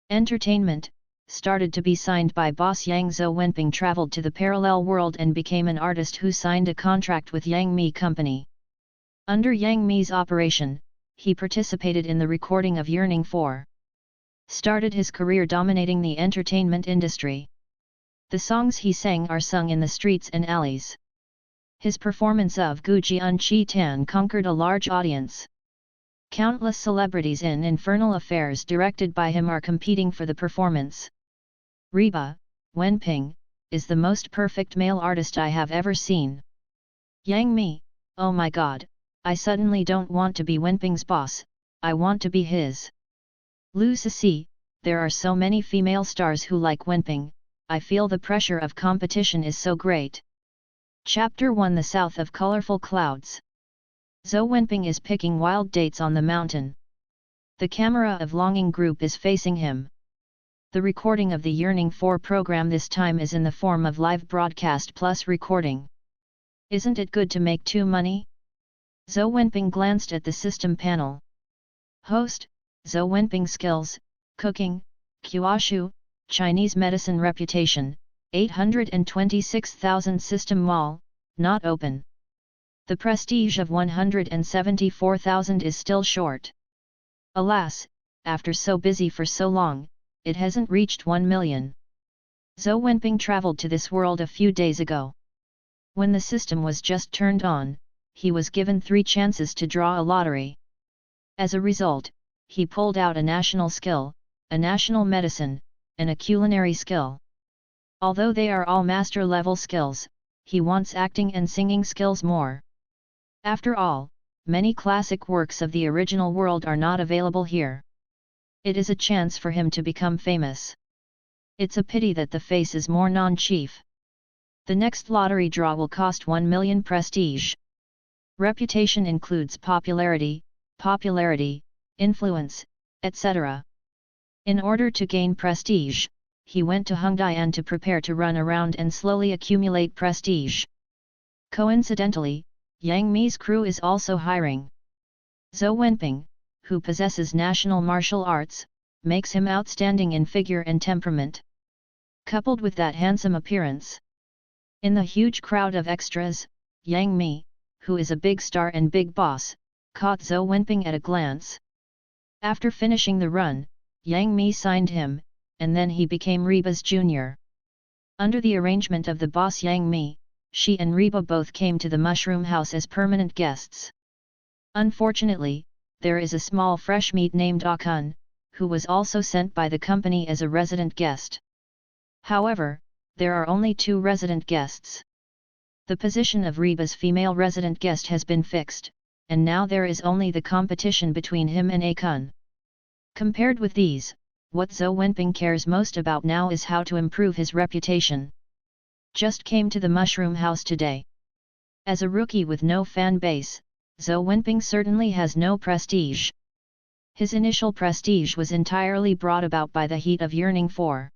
Entertainment, started to be signed by boss Yang Zhou Wenping traveled to the parallel world and became an artist who signed a contract with Yang Mi Company. Under Yang Mi's operation, he participated in the recording of Yearning 4. Started his career dominating the entertainment industry. The songs he sang are sung in the streets and alleys. His performance of Gu Jian Qi Tan conquered a large audience. Countless celebrities in infernal affairs directed by him are competing for the performance. Reba, Wenping, is the most perfect male artist I have ever seen. Yang Mi, oh my god, I suddenly don't want to be Wenping's boss, I want to be his. Lu Sisi, there are so many female stars who like Wenping, I feel the pressure of competition is so great. Chapter 1 The South of Colorful Clouds. Zhou Wenping is picking wild dates on the mountain. The camera of Longing Group is facing him. The recording of the Yearning 4 program this time is in the form of live broadcast plus recording. Isn't it good to make too money? Zhou Wenping glanced at the system panel. Host, Zhou Wenping skills, cooking, Qiushu, Chinese medicine reputation, 826,000 system wall, not open. The prestige of 174,000 is still short. Alas, after so busy for so long, it hasn't reached 1 million. Zhou Wenping traveled to this world a few days ago. When the system was just turned on, he was given 3 chances to draw a lottery. As a result, he pulled out a national skill, a national medicine, and a culinary skill. Although they are all master-level skills, he wants acting and singing skills more. After all, many classic works of the original world are not available here. It is a chance for him to become famous. It's a pity that the face is more non-chief. The next lottery draw will cost 1 million prestige. Reputation includes popularity, influence, etc. In order to gain prestige, he went to Hengdian to prepare to run around and slowly accumulate prestige. Coincidentally, Yang Mi's crew is also hiring. Zhou Wenping, who possesses national martial arts, makes him outstanding in figure and temperament. Coupled with that handsome appearance. In the huge crowd of extras, Yang Mi, who is a big star and big boss, caught Zhou Wenping at a glance. After finishing the run, Yang Mi signed him, and then he became Reba's junior. Under the arrangement of the boss Yang Mi, she and Reba both came to the mushroom house as permanent guests. Unfortunately, there is a small fresh meat named Akun, who was also sent by the company as a resident guest. However, there are only 2 resident guests. The position of Reba's female resident guest has been fixed, and now there is only the competition between him and Akun. Compared with these, what Zhou Wenping cares most about now is how to improve his reputation. Just came to the mushroom house today. As a rookie with no fan base, Zhou Wenping certainly has no prestige. His initial prestige was entirely brought about by the heat of Yearning 4.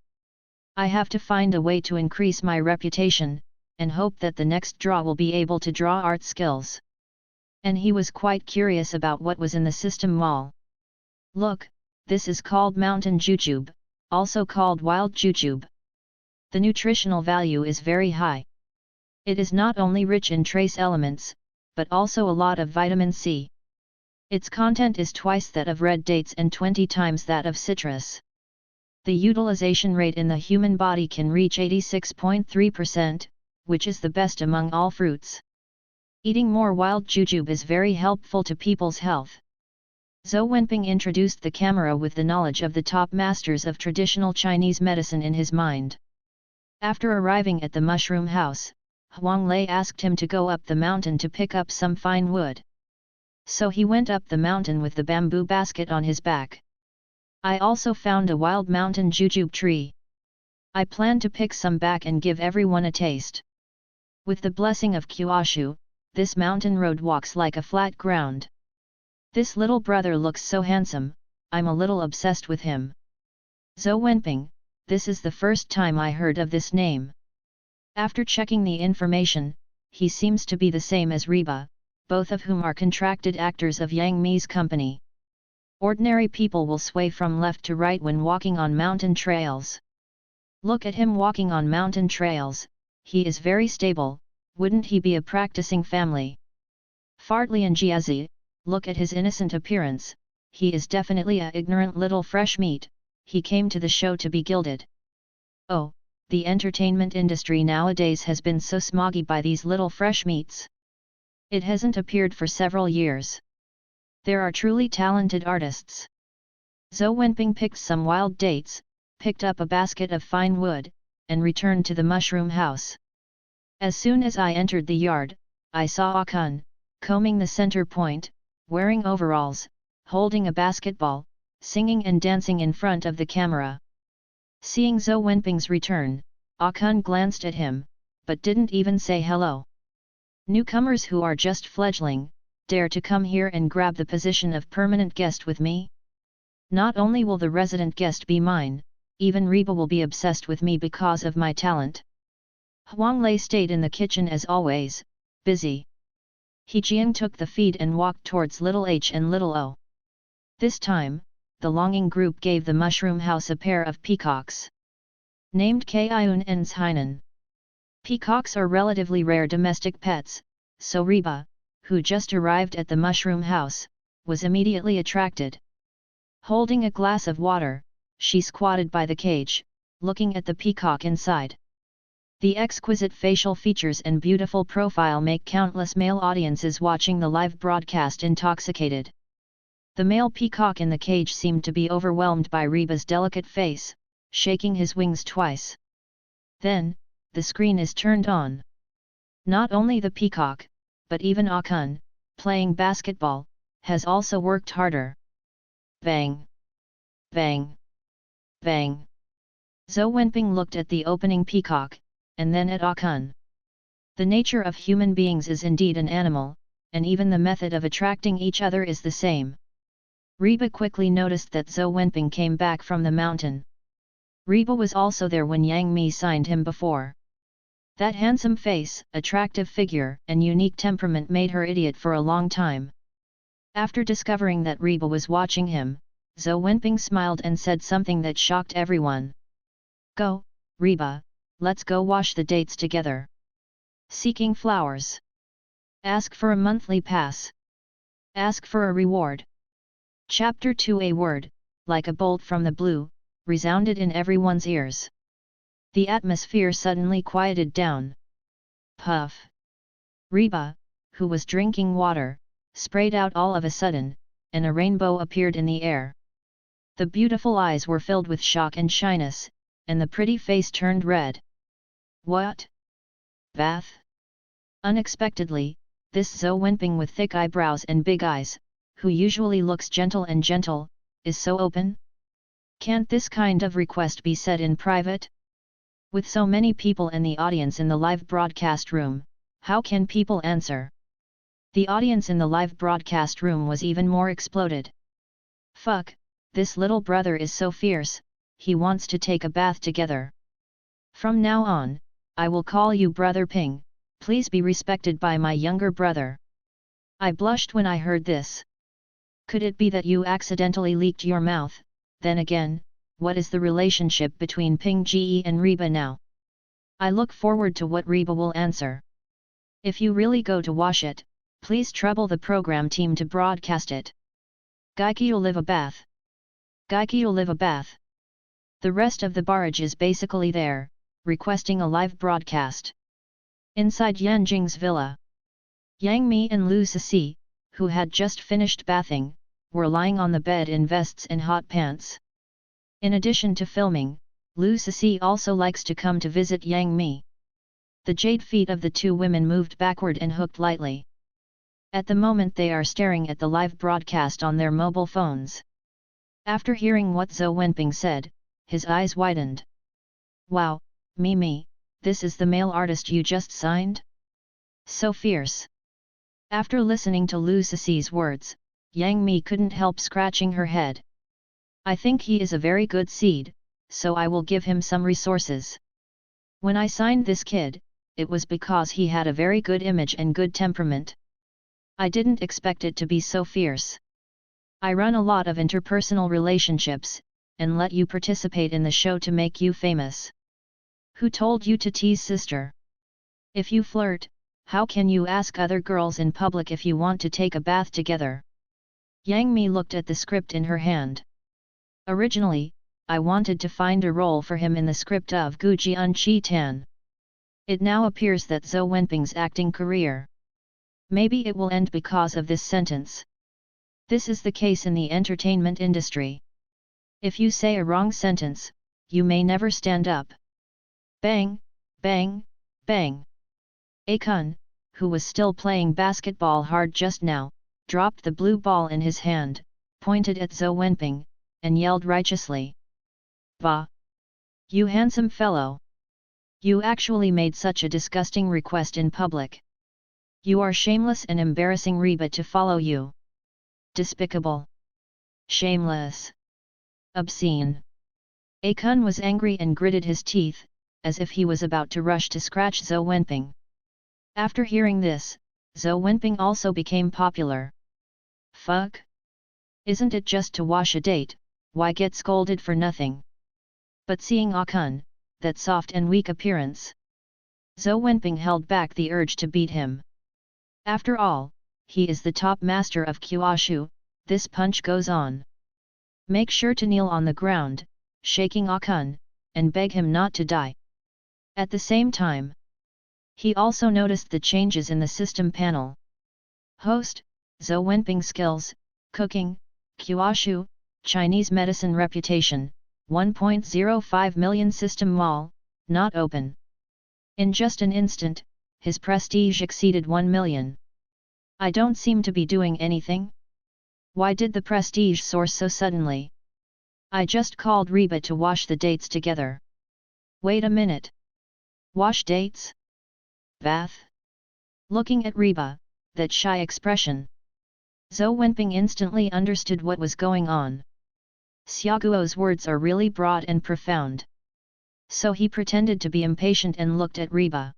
I have to find a way to increase my reputation, and hope that the next draw will be able to draw art skills. And he was quite curious about what was in the system wall. Look, this is called mountain jujube, also called wild jujube. The nutritional value is very high. It is not only rich in trace elements, but also a lot of vitamin C. Its content is twice that of red dates and 20 times that of citrus. The utilization rate in the human body can reach 86.3%, which is the best among all fruits. Eating more wild jujube is very helpful to people's health. Zhou Wenping introduced the camera with the knowledge of the top masters of traditional Chinese medicine in his mind. After arriving at the mushroom house, Huang Lei asked him to go up the mountain to pick up some fine wood. So he went up the mountain with the bamboo basket on his back. I also found a wild mountain jujube tree. I plan to pick some back and give everyone a taste. With the blessing of Qiushu, this mountain road walks like a flat ground. This little brother looks so handsome, I'm a little obsessed with him. Zhou Wenping, this is the first time I heard of this name. After checking the information, he seems to be the same as Reba, both of whom are contracted actors of Yang Mi's company. Ordinary people will sway from left to right when walking on mountain trails. Look at him walking on mountain trails, he is very stable, wouldn't he be a practicing family? Fartlian Jiazi, look at his innocent appearance, he is definitely a ignorant little fresh meat, he came to the show to be gilded. Oh, the entertainment industry nowadays has been so smoggy by these little fresh meats. It hasn't appeared for several years. There are truly talented artists. Zhou Wenping picked some wild dates, picked up a basket of fine wood, and returned to the mushroom house. As soon as I entered the yard, I saw Ah Kun, combing the center point, wearing overalls, holding a basketball, singing and dancing in front of the camera. Seeing Zhou Wenping's return, Ah Kun glanced at him, but didn't even say hello. Newcomers who are just fledgling, dare to come here and grab the position of permanent guest with me? Not only will the resident guest be mine, even Reba will be obsessed with me because of my talent. Huang Lei stayed in the kitchen as always, busy. He Jiang took the feed and walked towards little H and little O. This time, the longing group gave the mushroom house a pair of peacocks. Named Kiun and Hainan. Peacocks are relatively rare domestic pets, so Reba, who just arrived at the mushroom house, was immediately attracted. Holding a glass of water, she squatted by the cage, looking at the peacock inside. The exquisite facial features and beautiful profile make countless male audiences watching the live broadcast intoxicated. The male peacock in the cage seemed to be overwhelmed by Reba's delicate face, shaking his wings twice. Then, the screen is turned on. Not only the peacock, but even Ah Kun, playing basketball, has also worked harder. Bang! Bang! Bang! Zhou Wenping looked at the opening peacock, and then at Ah Kun. The nature of human beings is indeed an animal, and even the method of attracting each other is the same. Reba quickly noticed that Zhou Wenping came back from the mountain. Reba was also there when Yang Mi signed him before. That handsome face, attractive figure, and unique temperament made her idiot for a long time. After discovering that Reba was watching him, Zhou Wenping smiled and said something that shocked everyone. Go, Reba, let's go wash the dates together. Seeking flowers. Ask for a monthly pass. Ask for a reward. Chapter 2. A word, like a bolt from the blue, resounded in everyone's ears. The atmosphere suddenly quieted down. Puff! Reba, who was drinking water, sprayed out all of a sudden, and a rainbow appeared in the air. The beautiful eyes were filled with shock and shyness, and the pretty face turned red. What? Bath? Unexpectedly, this Zhou Wenping with thick eyebrows and big eyes, who usually looks gentle, is so open? Can't this kind of request be said in private? With so many people in the audience in the live broadcast room, how can people answer? The audience in the live broadcast room was even more exploded. Fuck, this little brother is so fierce, he wants to take a bath together. From now on, I will call you Brother Ping, please be respected by my younger brother. I blushed when I heard this. Could it be that you accidentally leaked your mouth? Then again, what is the relationship between Ping Ge and Reba now? I look forward to what Reba will answer. If you really go to wash it, please trouble the program team to broadcast it. Gaiki'll live a bath. Gaiki'll live a bath. The rest of the barrage is basically there, requesting a live broadcast. Inside Yan Jing's villa, Yang Mi and Lu Sisi, who had just finished bathing, were lying on the bed in vests and hot pants. In addition to filming, Lu Sisi also likes to come to visit Yang Mi. The jade feet of the two women moved backward and hooked lightly. At the moment they are staring at the live broadcast on their mobile phones. After hearing what Zhou Wenping said, his eyes widened. Wow, Mimi, this is the male artist you just signed? So fierce. After listening to Lu Sisi's words, Yang Mi couldn't help scratching her head. I think he is a very good seed, so I will give him some resources. When I signed this kid, it was because he had a very good image and good temperament. I didn't expect it to be so fierce. I run a lot of interpersonal relationships, and let you participate in the show to make you famous. Who told you to tease sister? If you flirt, how can you ask other girls in public if you want to take a bath together? Yang Mi looked at the script in her hand. Originally, I wanted to find a role for him in the script of Gu Jian Chi Tan. It now appears that Zhou Wenping's acting career. Maybe it will end because of this sentence. This is the case in the entertainment industry. If you say a wrong sentence, you may never stand up. Bang, bang, bang. Akun, who was still playing basketball hard just now, dropped the blue ball in his hand, pointed at Zhou Wenping, and yelled righteously. Bah! You handsome fellow! You actually made such a disgusting request in public. You are shameless and embarrassing Reba to follow you. Despicable. Shameless. Obscene. Akun was angry and gritted his teeth, as if he was about to rush to scratch Zhou Wenping. After hearing this, Zhou Wenping also became popular. Fuck! Isn't it just to wash a date, why get scolded for nothing? But seeing Akun, that soft and weak appearance, Zhou Wenping held back the urge to beat him. After all, he is the top master of Kyushu, this punch goes on. Make sure to kneel on the ground, shaking Akun, and beg him not to die. At the same time, he also noticed the changes in the system panel. Host, Zhou Wenping skills, cooking, Kyushu, Chinese medicine reputation, 1.05 million system wall, not open. In just an instant, his prestige exceeded 1 million. I don't seem to be doing anything? Why did the prestige soar so suddenly? I just called Reba to wash the dates together. Wait a minute. Wash dates? Bath? Looking at Reba, that shy expression, Zhou Wenping instantly understood what was going on. Xiaoguo's words are really broad and profound. So he pretended to be impatient and looked at Reba.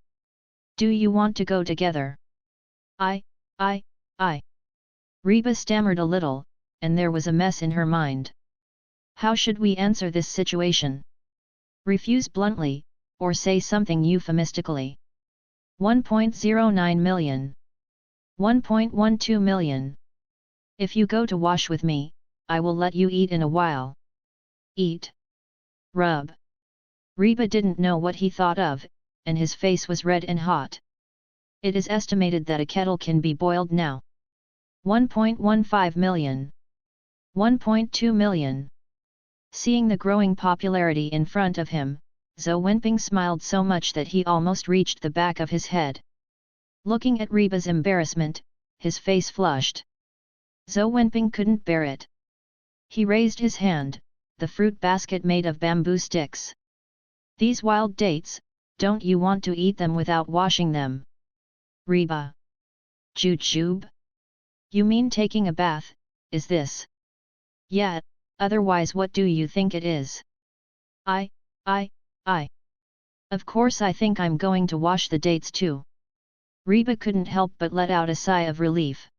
Do you want to go together? I. Reba stammered a little, and there was a mess in her mind. How should we answer this situation? Refuse bluntly, or say something euphemistically. 1.09 million. 1.12 million. If you go to wash with me, I will let you eat in a while. Eat. Rub. Reba didn't know what he thought of, and his face was red and hot. It is estimated that a kettle can be boiled now. 1.15 million. 1.2 million. Seeing the growing popularity in front of him, Zhou Wenping smiled so much that he almost reached the back of his head. Looking at Reba's embarrassment, his face flushed. Zhou Wenping couldn't bear it. He raised his hand, the fruit basket made of bamboo sticks. These wild dates, don't you want to eat them without washing them? Reba. Jujube? You mean taking a bath, is this? Yeah, otherwise what do you think it is? I. Of course I think I'm going to wash the dates too. Reba couldn't help but let out a sigh of relief.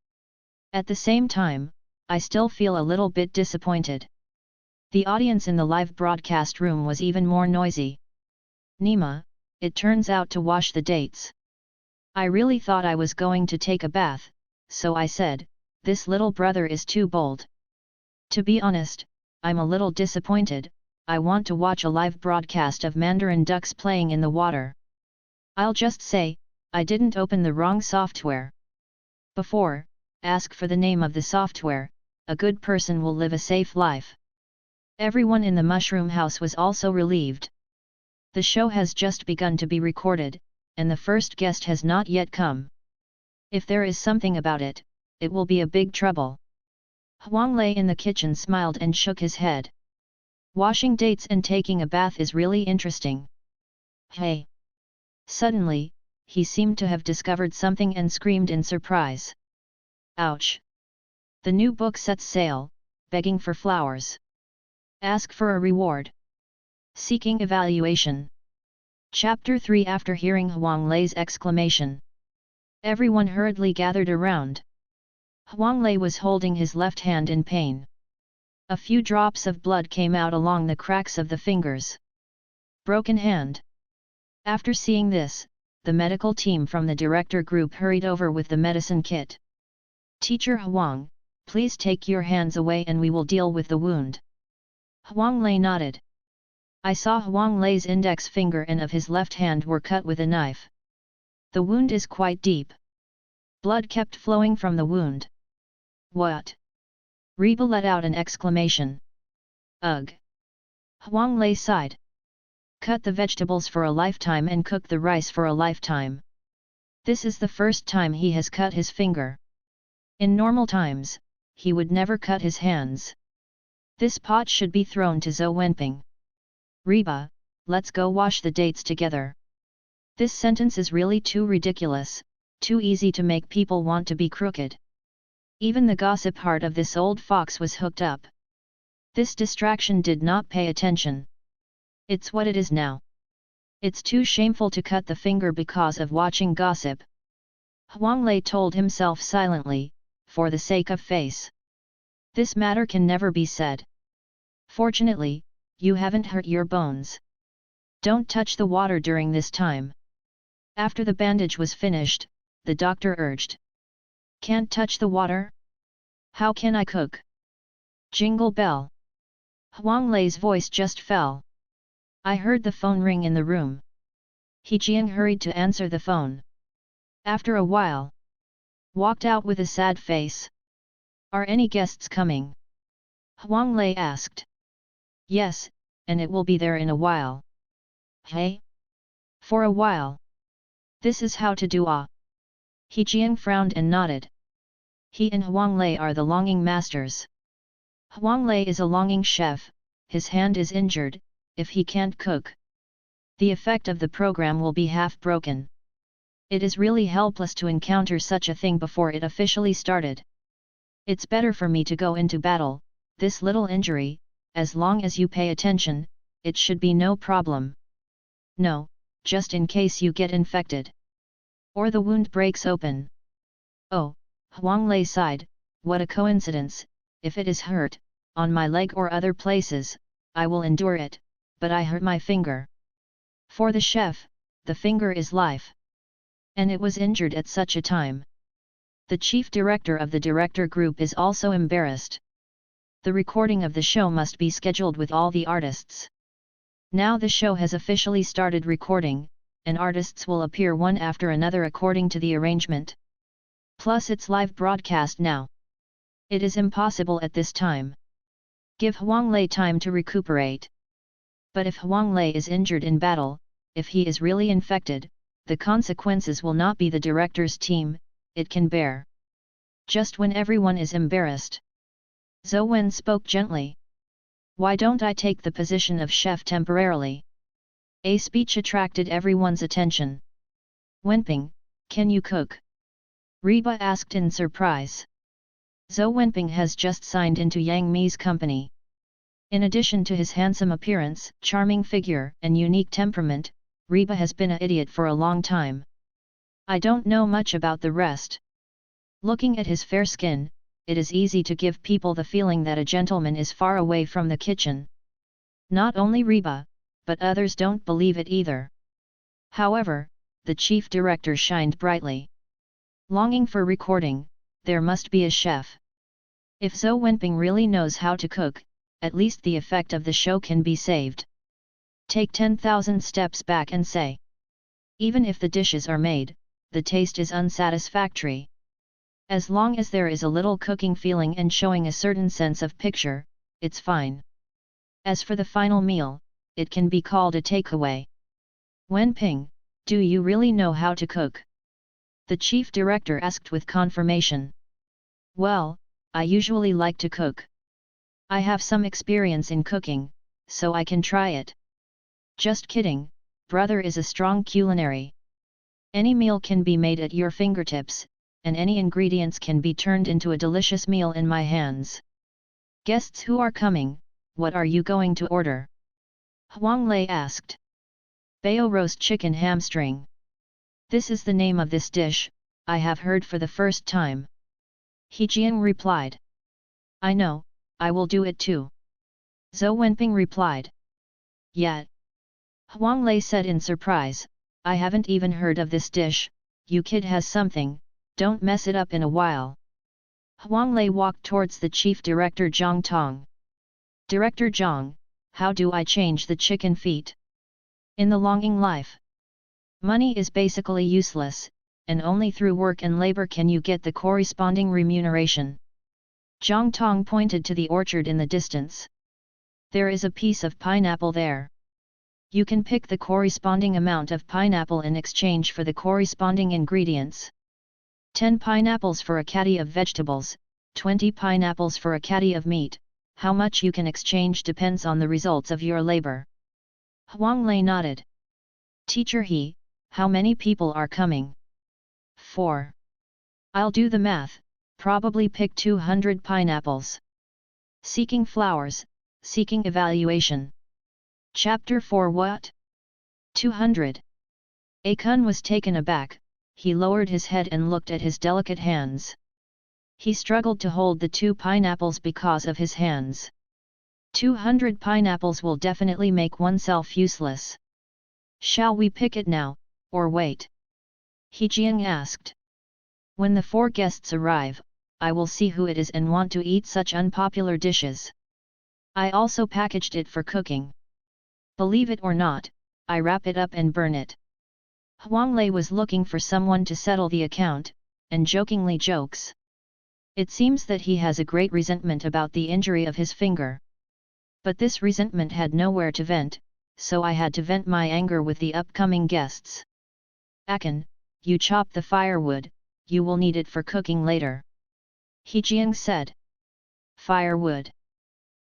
At the same time, I still feel a little bit disappointed. The audience in the live broadcast room was even more noisy. Nima, it turns out to wash the dates. I really thought I was going to take a bath, so I said, this little brother is too bold. To be honest, I'm a little disappointed. I want to watch a live broadcast of Mandarin ducks playing in the water. I'll just say, I didn't open the wrong software. Before, ask for the name of the software, a good person will live a safe life. Everyone in the mushroom house was also relieved. The show has just begun to be recorded, and the first guest has not yet come. If there is something about it, it will be a big trouble. Huang Lei in the kitchen smiled and shook his head. Washing dates and taking a bath is really interesting. Hey! Suddenly, he seemed to have discovered something and screamed in surprise. Ouch! The new book sets sail, begging for flowers. Ask for a reward. Seeking evaluation. Chapter 3. After hearing Huang Lei's exclamation, everyone hurriedly gathered around. Huang Lei was holding his left hand in pain. A few drops of blood came out along the cracks of the fingers. Broken hand. After seeing this, the medical team from the director group hurried over with the medicine kit. Teacher Huang, please take your hands away and we will deal with the wound. Huang Lei nodded. I saw Huang Lei's index finger and of his left hand were cut with a knife. The wound is quite deep. Blood kept flowing from the wound. What? Reba let out an exclamation. Ugh! Huang Lei sighed. Cut the vegetables for a lifetime and cook the rice for a lifetime. This is the first time he has cut his finger. In normal times, he would never cut his hands. This pot should be thrown to Zhou Wenping. Reba, let's go wash the dates together. This sentence is really too ridiculous, too easy to make people want to be crooked. Even the gossip heart of this old fox was hooked up. This distraction did not pay attention. It's what it is now. It's too shameful to cut the finger because of watching gossip. Huang Lei told himself silently, for the sake of face. This matter can never be said. Fortunately, you haven't hurt your bones. Don't touch the water during this time. After the bandage was finished, the doctor urged. Can't touch the water? How can I cook? Jingle bell. Huang Lei's voice just fell. I heard the phone ring in the room. He Jiang hurried to answer the phone. After a while, walked out with a sad face. Are any guests coming? Huang Lei asked. Yes, and it will be there in a while. Hey? For a while. This is how to do ah. He Jiang frowned and nodded. He and Huang Lei are the longing masters. Huang Lei is a longing chef, his hand is injured, if he can't cook. The effect of the program will be half broken. It is really helpless to encounter such a thing before it officially started. It's better for me to go into battle, this little injury, as long as you pay attention, it should be no problem. No, just in case you get infected. Or the wound breaks open. Oh, Huang Lei sighed, what a coincidence, if it is hurt, on my leg or other places, I will endure it, but I hurt my finger. For the chef, the finger is life. And it was injured at such a time. The chief director of the director group is also embarrassed. The recording of the show must be scheduled with all the artists. Now the show has officially started recording, and artists will appear one after another according to the arrangement. Plus it's live broadcast now. It is impossible at this time. Give Huang Lei time to recuperate. But if Huang Lei is injured in battle, if he is really infected, the consequences will not be the director's team, it can bear. Just when everyone is embarrassed. Zhou Wen spoke gently. Why don't I take the position of chef temporarily? A speech attracted everyone's attention. Wenping, can you cook? Reba asked in surprise. Zhou Wenping has just signed into Yang Mi's company. In addition to his handsome appearance, charming figure, and unique temperament, Reba has been an idiot for a long time. I don't know much about the rest. Looking at his fair skin, it is easy to give people the feeling that a gentleman is far away from the kitchen. Not only Reba, but others don't believe it either. However, the chief director shined brightly. Longing for recording, there must be a chef. If Zhou Wenping really knows how to cook, at least the effect of the show can be saved. Take 10,000 steps back and say. Even if the dishes are made, the taste is unsatisfactory. As long as there is a little cooking feeling and showing a certain sense of picture, it's fine. As for the final meal, it can be called a takeaway. Wenping, do you really know how to cook? The chief director asked with confirmation. Well, I usually like to cook. I have some experience in cooking, so I can try it. Just kidding, brother is a strong culinary. Any meal can be made at your fingertips, and any ingredients can be turned into a delicious meal in my hands. Guests who are coming, what are you going to order? Huang Lei asked. Bao roast chicken hamstring. This is the name of this dish, I have heard for the first time. He Jiang replied. I know, I will do it too. Zhou Wenping replied. Yet. Huang Lei said in surprise, I haven't even heard of this dish, you kid has something, don't mess it up in a while. Huang Lei walked towards the chief director Zhang Tong. Director Zhang, how do I change the chicken feet? In the longing life, money is basically useless, and only through work and labor can you get the corresponding remuneration. Zhang Tong pointed to the orchard in the distance. There is a piece of pineapple there. You can pick the corresponding amount of pineapple in exchange for the corresponding ingredients. 10 pineapples for a caddy of vegetables, 20 pineapples for a caddy of meat. How much you can exchange depends on the results of your labor. Huang Lei nodded. Teacher He, how many people are coming? 4. I'll do the math, probably pick 200 pineapples. Seeking flowers, seeking evaluation. Chapter 4 What? 200. A Kun was taken aback, he lowered his head and looked at his delicate hands. He struggled to hold the 2 pineapples because of his hands. 200 pineapples will definitely make oneself useless. Shall we pick it now, or wait? He Jiang asked. When the 4 guests arrive, I will see who it is and want to eat such unpopular dishes. I also packaged it for cooking. Believe it or not, I wrap it up and burn it. Huang Lei was looking for someone to settle the account, and jokingly jokes. It seems that he has a great resentment about the injury of his finger. But this resentment had nowhere to vent, so I had to vent my anger with the upcoming guests. Akan, you chop the firewood, you will need it for cooking later. He Jiang said. Firewood.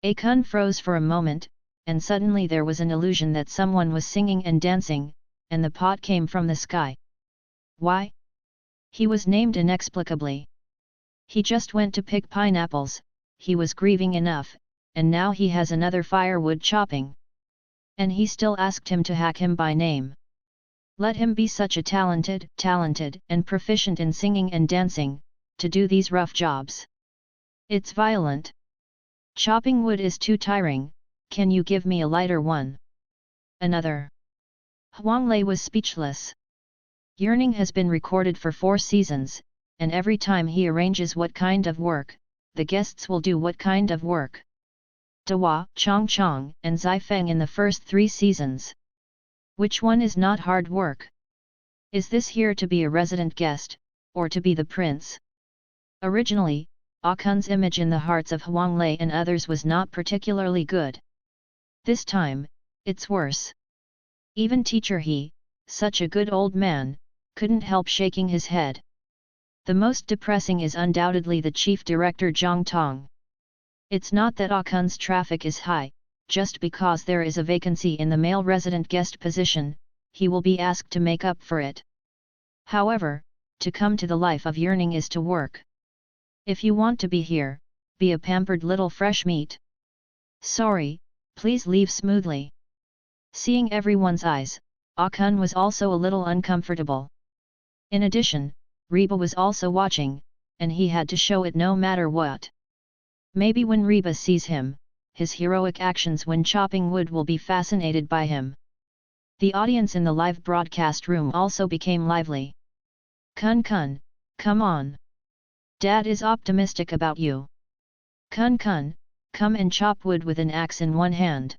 Akan froze for a moment, and suddenly there was an illusion that someone was singing and dancing, and the pot came from the sky. Why? He was named inexplicably. He just went to pick pineapples, he was grieving enough, and now he has another firewood chopping. And he still asked him to hack him by name. Let him be such a talented and proficient in singing and dancing, to do these rough jobs. It's violent. Chopping wood is too tiring, can you give me a lighter one? Another. Huang Lei was speechless. Yearning has been recorded for 4 seasons, and every time he arranges what kind of work, the guests will do what kind of work. Dehua, Chong Chong, and Zai Feng in the first 3 seasons. Which one is not hard work? Is this here to be a resident guest, or to be the prince? Originally, Akun's image in the hearts of Huang Lei and others was not particularly good. This time, it's worse. Even teacher He, such a good old man, couldn't help shaking his head. The most depressing is undoubtedly the chief director Zhang Tong. It's not that Akun's traffic is high, just because there is a vacancy in the male resident guest position, he will be asked to make up for it. However, to come to the life of yearning is to work. If you want to be here, be a pampered little fresh meat. Sorry, please leave smoothly. Seeing everyone's eyes, Akun was also a little uncomfortable. In addition, Reba was also watching, and he had to show it no matter what. Maybe when Reba sees him, his heroic actions when chopping wood will be fascinated by him. The audience in the live broadcast room also became lively. Kun, come on. Dad is optimistic about you. Kun, come and chop wood with an axe in one hand.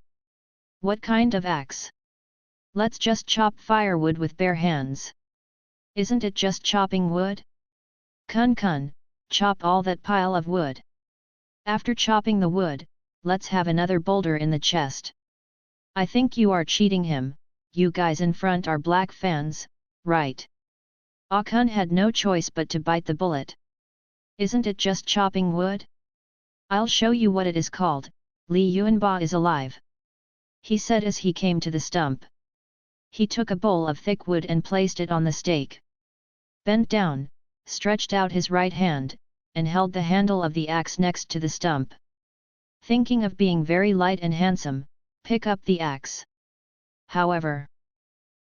What kind of axe? Let's just chop firewood with bare hands. Isn't it just chopping wood? Kun, chop all that pile of wood. After chopping the wood, let's have another boulder in the chest. I think you are cheating him, you guys in front are black fans, right? Akun had no choice but to bite the bullet. Isn't it just chopping wood? I'll show you what it is called, Li Yuanba is alive. He said as he came to the stump. He took a bowl of thick wood and placed it on the stake. Bent down, stretched out his right hand, and held the handle of the axe next to the stump. Thinking of being very light and handsome, pick up the axe. However,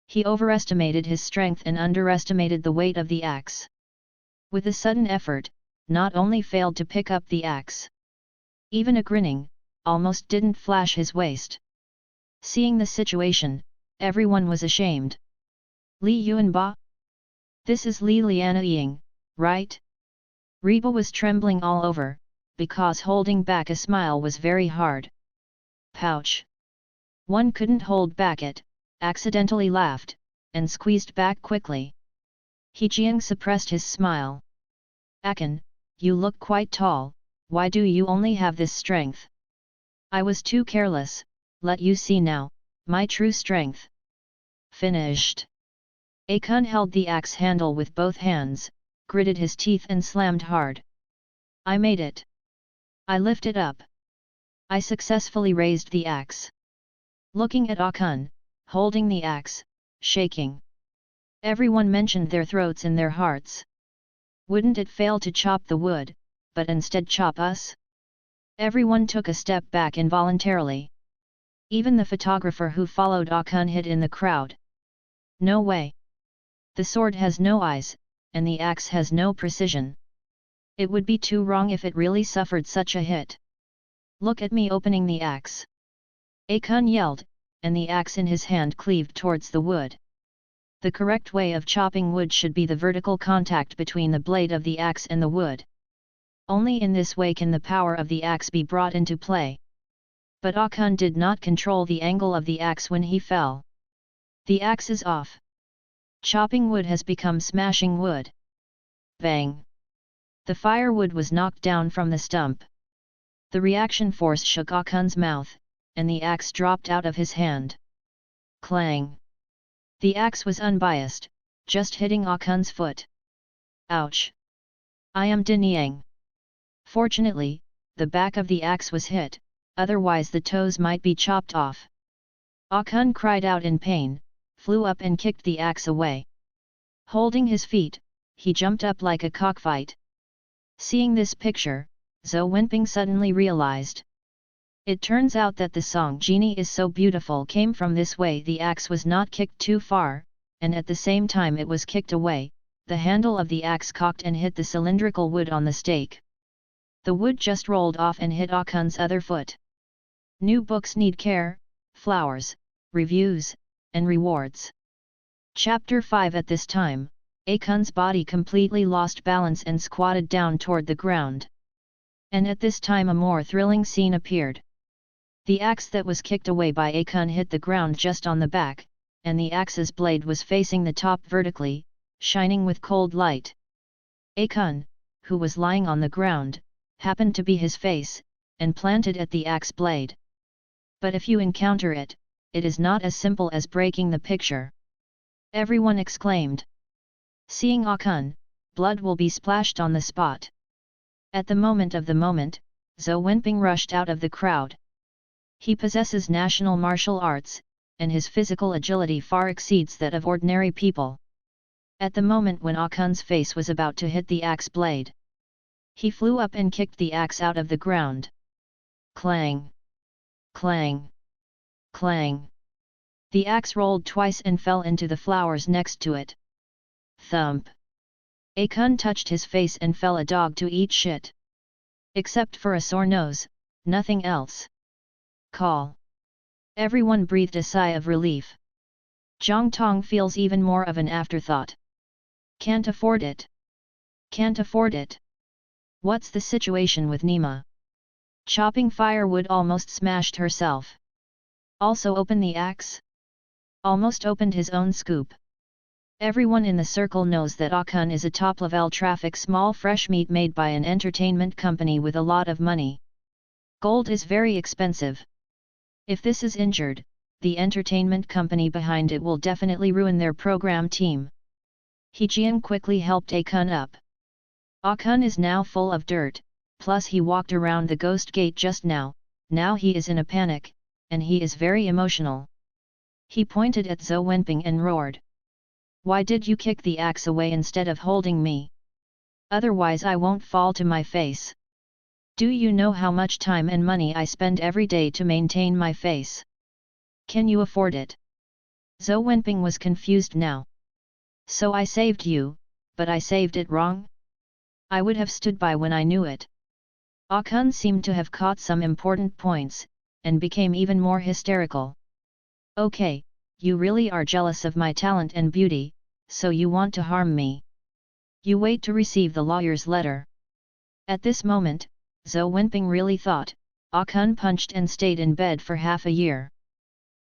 he overestimated his strength and underestimated the weight of the axe. With a sudden effort, not only failed to pick up the axe, even a grinning, almost didn't flash his waist. Seeing the situation, everyone was ashamed. Li Yuanba? This is Li Lianaying, right? Reba was trembling all over, because holding back a smile was very hard. Pouch! One couldn't hold back it, accidentally laughed, and squeezed back quickly. He Jiang suppressed his smile. Akan, you look quite tall, why do you only have this strength? I was too careless, let you see now, my true strength. Finished. Akan held the axe handle with both hands, gritted his teeth and slammed hard. I made it. I lifted up. I successfully raised the axe. Looking at Akan, holding the axe, shaking. Everyone mentioned their throats in their hearts. Wouldn't it fail to chop the wood, but instead chop us? Everyone took a step back involuntarily. Even the photographer who followed Akan hid in the crowd. No way. The sword has no eyes, and the axe has no precision. It would be too wrong if it really suffered such a hit. Look at me opening the axe. Akan yelled, and the axe in his hand cleaved towards the wood. The correct way of chopping wood should be the vertical contact between the blade of the axe and the wood. Only in this way can the power of the axe be brought into play. But Akan did not control the angle of the axe when he fell. The axe is off. Chopping wood has become smashing wood. Bang! The firewood was knocked down from the stump. The reaction force shook Akan's mouth, and the axe dropped out of his hand. Clang! The axe was unbiased, just hitting Akan's foot. Ouch! I am Dinyang. Fortunately, the back of the axe was hit, otherwise the toes might be chopped off. Akan cried out in pain, flew up and kicked the axe away. Holding his feet, he jumped up like a cockfight. Seeing this picture, Zhou Wenping suddenly realized. It turns out that the song "Genie is so beautiful" came from this way. The axe was not kicked too far, and at the same time it was kicked away, the handle of the axe cocked and hit the cylindrical wood on the stake. The wood just rolled off and hit Akan's other foot. New books need care, flowers, reviews, and rewards. Chapter 5. At this time, Akan's body completely lost balance and squatted down toward the ground. And at this time a more thrilling scene appeared. The axe that was kicked away by Akan hit the ground just on the back, and the axe's blade was facing the top vertically, shining with cold light. Akan, who was lying on the ground, happened to be his face, and planted at the axe blade. But if you encounter it, it is not as simple as breaking the picture. Everyone exclaimed. Seeing Akan, blood will be splashed on the spot. At the moment, Zhou Wenping rushed out of the crowd. He possesses national martial arts, and his physical agility far exceeds that of ordinary people. At the moment when Akan's face was about to hit the axe blade, he flew up and kicked the axe out of the ground. Clang! Clang! Clang! The axe rolled twice and fell into the flowers next to it. Thump! Akan touched his face and fell a dog to eat shit. Except for a sore nose, nothing else. Call! Everyone breathed a sigh of relief. Jiang Tong feels even more of an afterthought. Can't afford it. Can't afford it. What's the situation with Nima? Chopping firewood almost smashed herself. Also open the axe? Almost opened his own scoop. Everyone in the circle knows that Akan is a top-level traffic small fresh meat made by an entertainment company with a lot of money. Gold is very expensive. If this is injured, the entertainment company behind it will definitely ruin their program team. He Jian quickly helped Akan up. Akan is now full of dirt, plus he walked around the ghost gate just now he is in a panic, and he is very emotional. He pointed at Zhou Wenping and roared. Why did you kick the axe away instead of holding me? Otherwise I won't fall to my face. Do you know how much time and money I spend every day to maintain my face? Can you afford it? Zhou Wenping was confused now. So I saved you, but I saved it wrong? I would have stood by when I knew it. Ah Kun seemed to have caught some important points, and became even more hysterical. Okay, you really are jealous of my talent and beauty, so you want to harm me. You wait to receive the lawyer's letter. At this moment, Zhou Wenping really thought, Ah Kun punched and stayed in bed for half a year.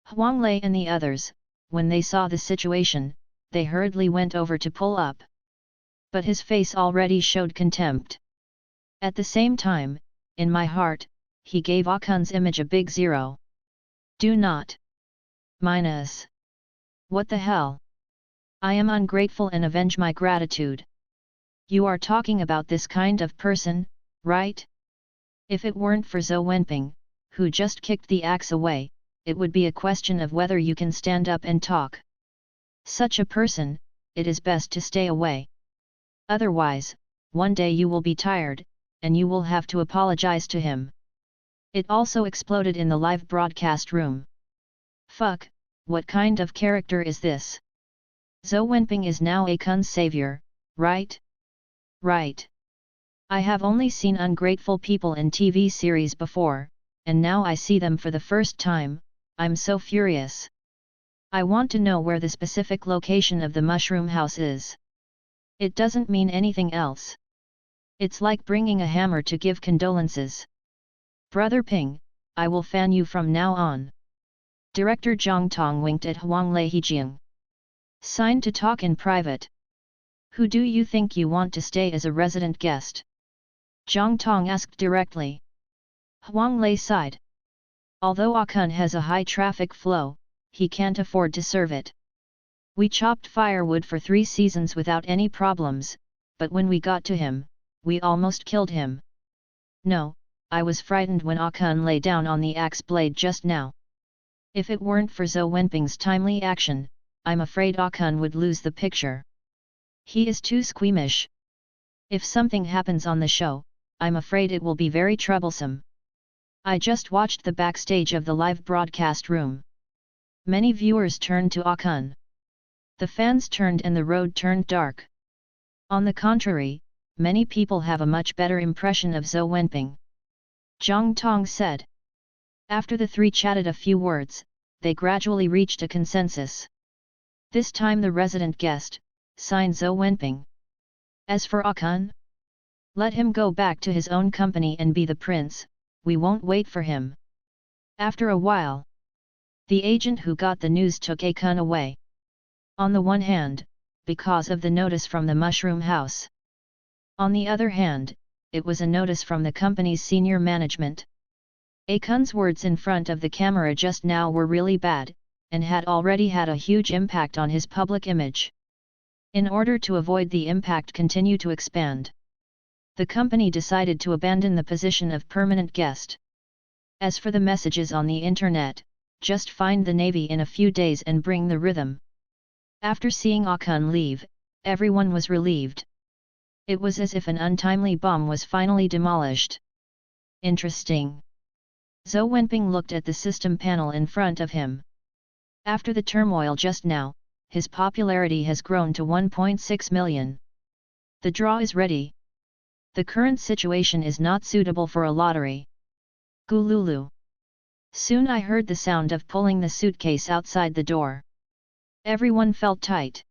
Huang Lei and the others, when they saw the situation, they hurriedly went over to pull up. But his face already showed contempt. At the same time, in my heart, he gave Ah Kun's image a big 0. Do not. Minus. What the hell? I am ungrateful and avenge my gratitude. You are talking about this kind of person, right? If it weren't for Zhou Wenping, who just kicked the axe away, it would be a question of whether you can stand up and talk. Such a person, it is best to stay away. Otherwise, one day you will be tired, and you will have to apologize to him. It also exploded in the live broadcast room. Fuck, what kind of character is this? Zhou Wenping is now a Kun's savior, right? Right. I have only seen ungrateful people in TV series before, and now I see them for the first time. I'm so furious. I want to know where the specific location of the mushroom house is. It doesn't mean anything else. It's like bringing a hammer to give condolences. Brother Ping, I will fan you from now on. Director Zhang Tong winked at Huang Lei Hijing. Signed to talk in private. Who do you think you want to stay as a resident guest? Zhang Tong asked directly. Huang Lei sighed. Although Ah Kun has a high traffic flow, he can't afford to serve it. We chopped firewood for 3 seasons without any problems, but when we got to him, we almost killed him. No, I was frightened when Ah Kun lay down on the axe blade just now. If it weren't for Zhou Wenping's timely action, I'm afraid Ah Kun would lose the picture. He is too squeamish. If something happens on the show, I'm afraid it will be very troublesome. I just watched the backstage of the live broadcast room. Many viewers turned to Ah Kun. The fans turned and the road turned dark. On the contrary, many people have a much better impression of Zhou Wenping. Zhang Tong said. After the 3 chatted a few words, they gradually reached a consensus. This time the resident guest, signed Zhou Wenping. As for Ah Kun, let him go back to his own company and be the prince, we won't wait for him. After a while, the agent who got the news took Ah Kun away. On the one hand, because of the notice from the mushroom house. On the other hand, it was a notice from the company's senior management. Ah Kun's words in front of the camera just now were really bad, and had already had a huge impact on his public image. In order to avoid the impact continue to expand, the company decided to abandon the position of permanent guest. As for the messages on the internet, just find the Navy in a few days and bring the rhythm. After seeing Ah Kun leave, everyone was relieved. It was as if an untimely bomb was finally demolished. Interesting. Zhou Wenping looked at the system panel in front of him. After the turmoil just now, his popularity has grown to 1.6 million. The draw is ready. The current situation is not suitable for a lottery. Gululu. Soon I heard the sound of pulling the suitcase outside the door. Everyone felt tight.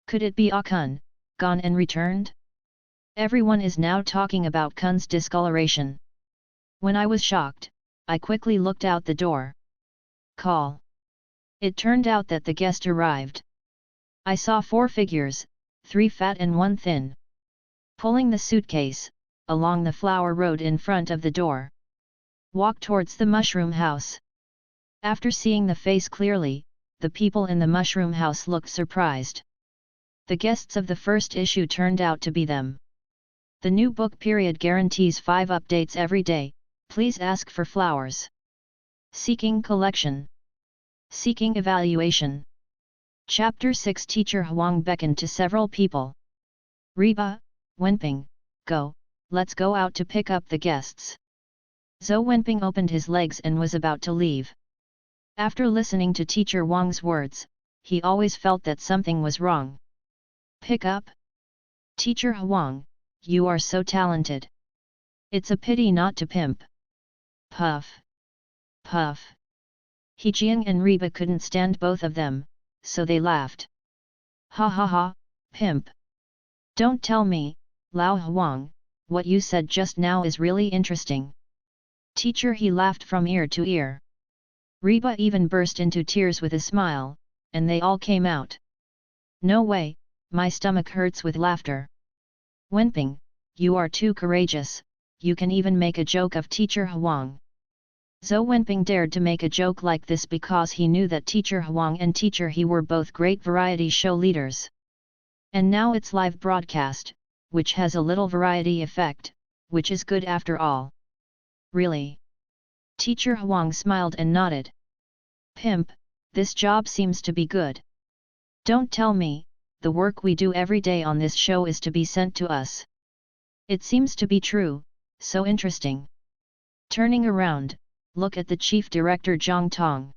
Could it be Ah Kun, gone and returned? Everyone is now talking about Kun's discoloration. When I was shocked, I quickly looked out the door. Call. It turned out that the guest arrived. I saw 4 figures, 3 fat and 1 thin. Pulling the suitcase, along the flower road in front of the door. Walk towards the mushroom house. After seeing the face clearly, the people in the mushroom house looked surprised. The guests of the first issue turned out to be them. The new book period guarantees 5 updates every day, please ask for flowers. Seeking collection. Seeking evaluation. Chapter 6 Teacher Huang beckoned to several people. Reba, Wenping, go, let's go out to pick up the guests. Zhou Wenping opened his legs and was about to leave. After listening to Teacher Wang's words, he always felt that something was wrong. Pick up? Teacher Huang, you are so talented. It's a pity not to pimp. Puff. Puff. Hejiang and Reba couldn't stand both of them, so they laughed. Ha ha ha, pimp. Don't tell me, Lao Huang, what you said just now is really interesting. Teacher, he laughed from ear to ear. Reba even burst into tears with a smile, and they all came out. No way, my stomach hurts with laughter. Wenping, you are too courageous, you can even make a joke of Teacher Huang. Zhou Wenping dared to make a joke like this because he knew that Teacher Huang and Teacher He were both great variety show leaders. And now it's live broadcast, which has a little variety effect, which is good after all. Really? Teacher Huang smiled and nodded. Pimp, this job seems to be good. Don't tell me, the work we do every day on this show is to be sent to us. It seems to be true, so interesting. Turning around, look at the chief director Zhang Tong.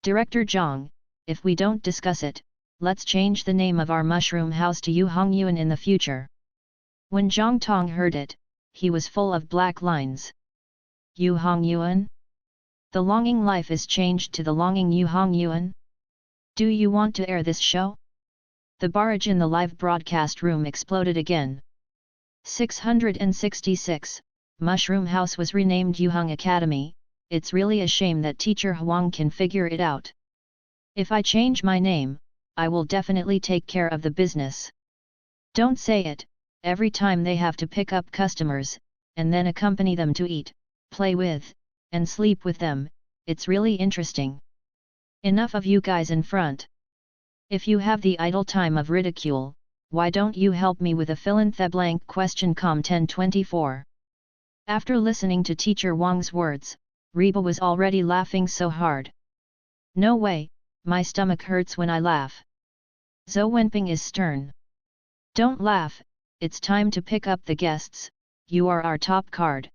Director Zhang, if we don't discuss it, let's change the name of our mushroom house to Yu Hongyuan in the future. When Zhang Tong heard it, he was full of black lines. Yu Hongyuan? The longing life is changed to the longing Yu Hongyuan? Do you want to air this show? The barrage in the live broadcast room exploded again. 666, Mushroom House was renamed Yuheng Academy. It's really a shame that Teacher Huang can figure it out. If I change my name, I will definitely take care of the business. Don't say it, every time they have to pick up customers, and then accompany them to eat, play with, and sleep with them, it's really interesting. Enough of you guys in front. If you have the idle time of ridicule, why don't you help me with a fill-in-the-blank question? 1024. After listening to Teacher Wang's words, Reba was already laughing so hard. No way, my stomach hurts when I laugh. Zhou Wenping is stern. Don't laugh, it's time to pick up the guests, you are our top card.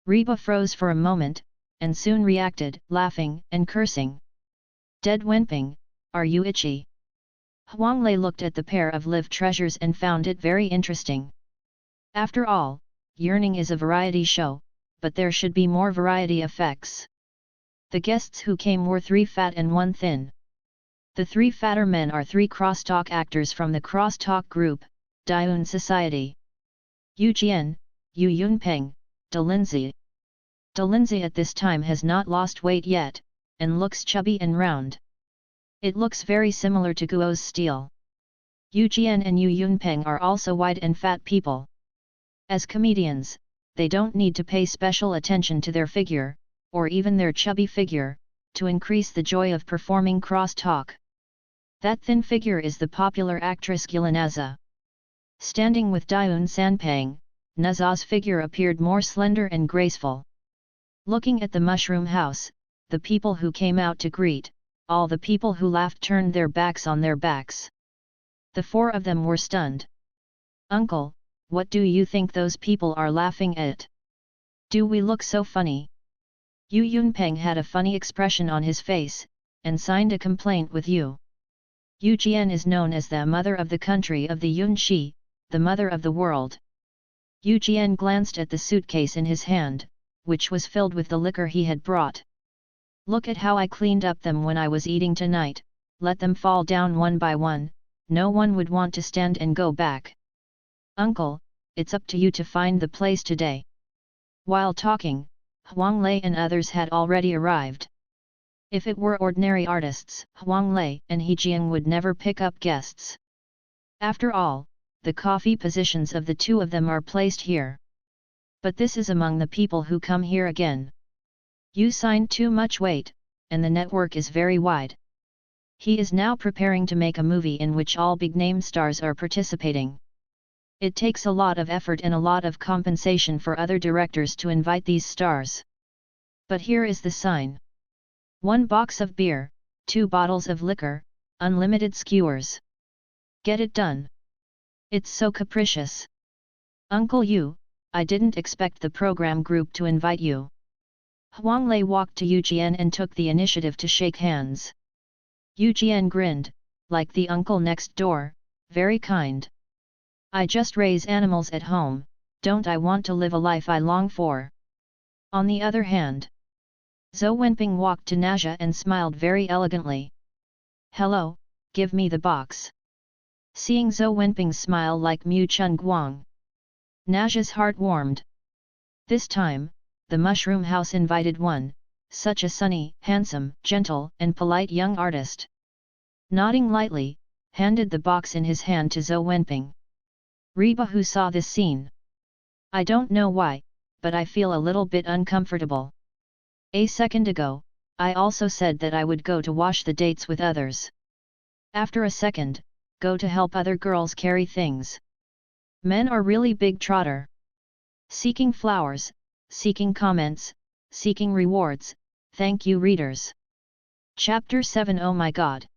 Reba froze for a moment, and soon reacted, laughing and cursing. Dead Wenping, are you itchy? Huang Lei looked at the pair of live treasures and found it very interesting. After all, yearning is a variety show, but there should be more variety effects. The guests who came were 3 fat and 1 thin. The 3 fatter men are 3 crosstalk actors from the crosstalk group, Dayun Society. Yu Jian, Yu Yunpeng, De Lindsay. De Lindsay at this time has not lost weight yet, and looks chubby and round. It looks very similar to Guo's style. Yu Jian and Yu Yunpeng are also wide and fat people. As comedians, they don't need to pay special attention to their figure, or even their chubby figure, to increase the joy of performing crosstalk. That thin figure is the popular actress Gilanaza. Standing with Dayun Sanpang, Naza's figure appeared more slender and graceful. Looking at the mushroom house, the people who came out to greet, all the people who laughed turned their backs on their backs. The 4 of them were stunned. Uncle, what do you think those people are laughing at? Do we look so funny? Yu Yunpeng had a funny expression on his face, and signed a complaint with Yu. Yu Jian is known as the mother of the country of the Yunxi, the mother of the world. Yu Jian glanced at the suitcase in his hand, which was filled with the liquor he had brought. Look at how I cleaned up them when I was eating tonight, let them fall down one by one, no one would want to stand and go back. Uncle, it's up to you to find the place today. While talking, Huang Lei and others had already arrived. If it were ordinary artists, Huang Lei and Hejiang would never pick up guests. After all, the coffee positions of the 2 of them are placed here. But this is among the people who come here again. You signed too much weight, and the network is very wide. He is now preparing to make a movie in which all big-name stars are participating. It takes a lot of effort and a lot of compensation for other directors to invite these stars. But here is the sign. 1 box of beer, 2 bottles of liquor, unlimited skewers. Get it done. It's so capricious. Uncle Yu, I didn't expect the program group to invite you. Huang Lei walked to Yu Jian and took the initiative to shake hands. Yu Jian grinned, like the uncle next door, very kind. I just raise animals at home, don't I want to live a life I long for? On the other hand, Zhou Wenping walked to Naja and smiled very elegantly. Hello, give me the box. Seeing Zhou Wenping's smile like Mu Chun Guang, Naja's heart warmed. This time, the mushroom house invited one, such a sunny, handsome, gentle, and polite young artist. Nodding lightly, handed the box in his hand to Zhou Wenping. Reba, who saw this scene. I don't know why, but I feel a little bit uncomfortable. A second ago, I also said that I would go to wash the dates with others. After a second, go to help other girls carry things. Men are really big trotter. Seeking flowers, seeking comments, seeking rewards. Thank you, readers. Chapter 7. Oh my God!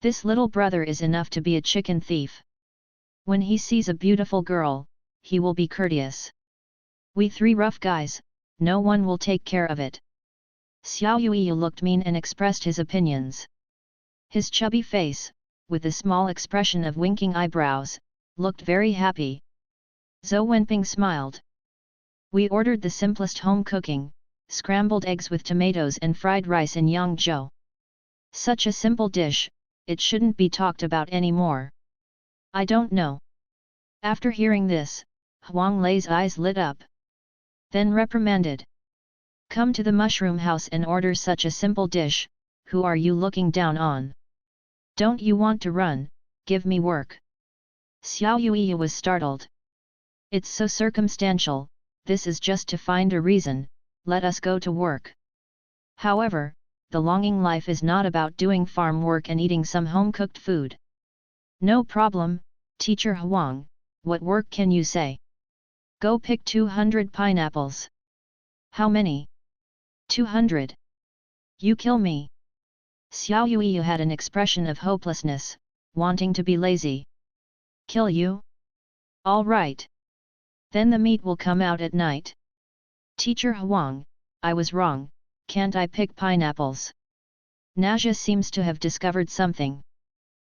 This little brother is enough to be a chicken thief. When he sees a beautiful girl, he will be courteous. We three rough guys, no one will take care of it. Xiao Yuiyu looked mean and expressed his opinions. His chubby face, with a small expression of winking eyebrows, looked very happy. Zhou Wenping smiled. We ordered the simplest home cooking, scrambled eggs with tomatoes and fried rice in Yangzhou. Such a simple dish, it shouldn't be talked about anymore. I don't know. After hearing this, Huang Lei's eyes lit up. Then reprimanded. Come to the mushroom house and order such a simple dish, who are you looking down on? Don't you want to run, give me work. Xiao Yuiyu was startled. It's so circumstantial, this is just to find a reason, let us go to work. However, the longing life is not about doing farm work and eating some home-cooked food. No problem, Teacher Huang, what work can you say? Go pick 200 pineapples. How many? 200. You kill me. Xiao Yuiyu had an expression of hopelessness, wanting to be lazy. Kill you? All right. Then the meat will come out at night. Teacher Huang, I was wrong, can't I pick pineapples? Naja seems to have discovered something.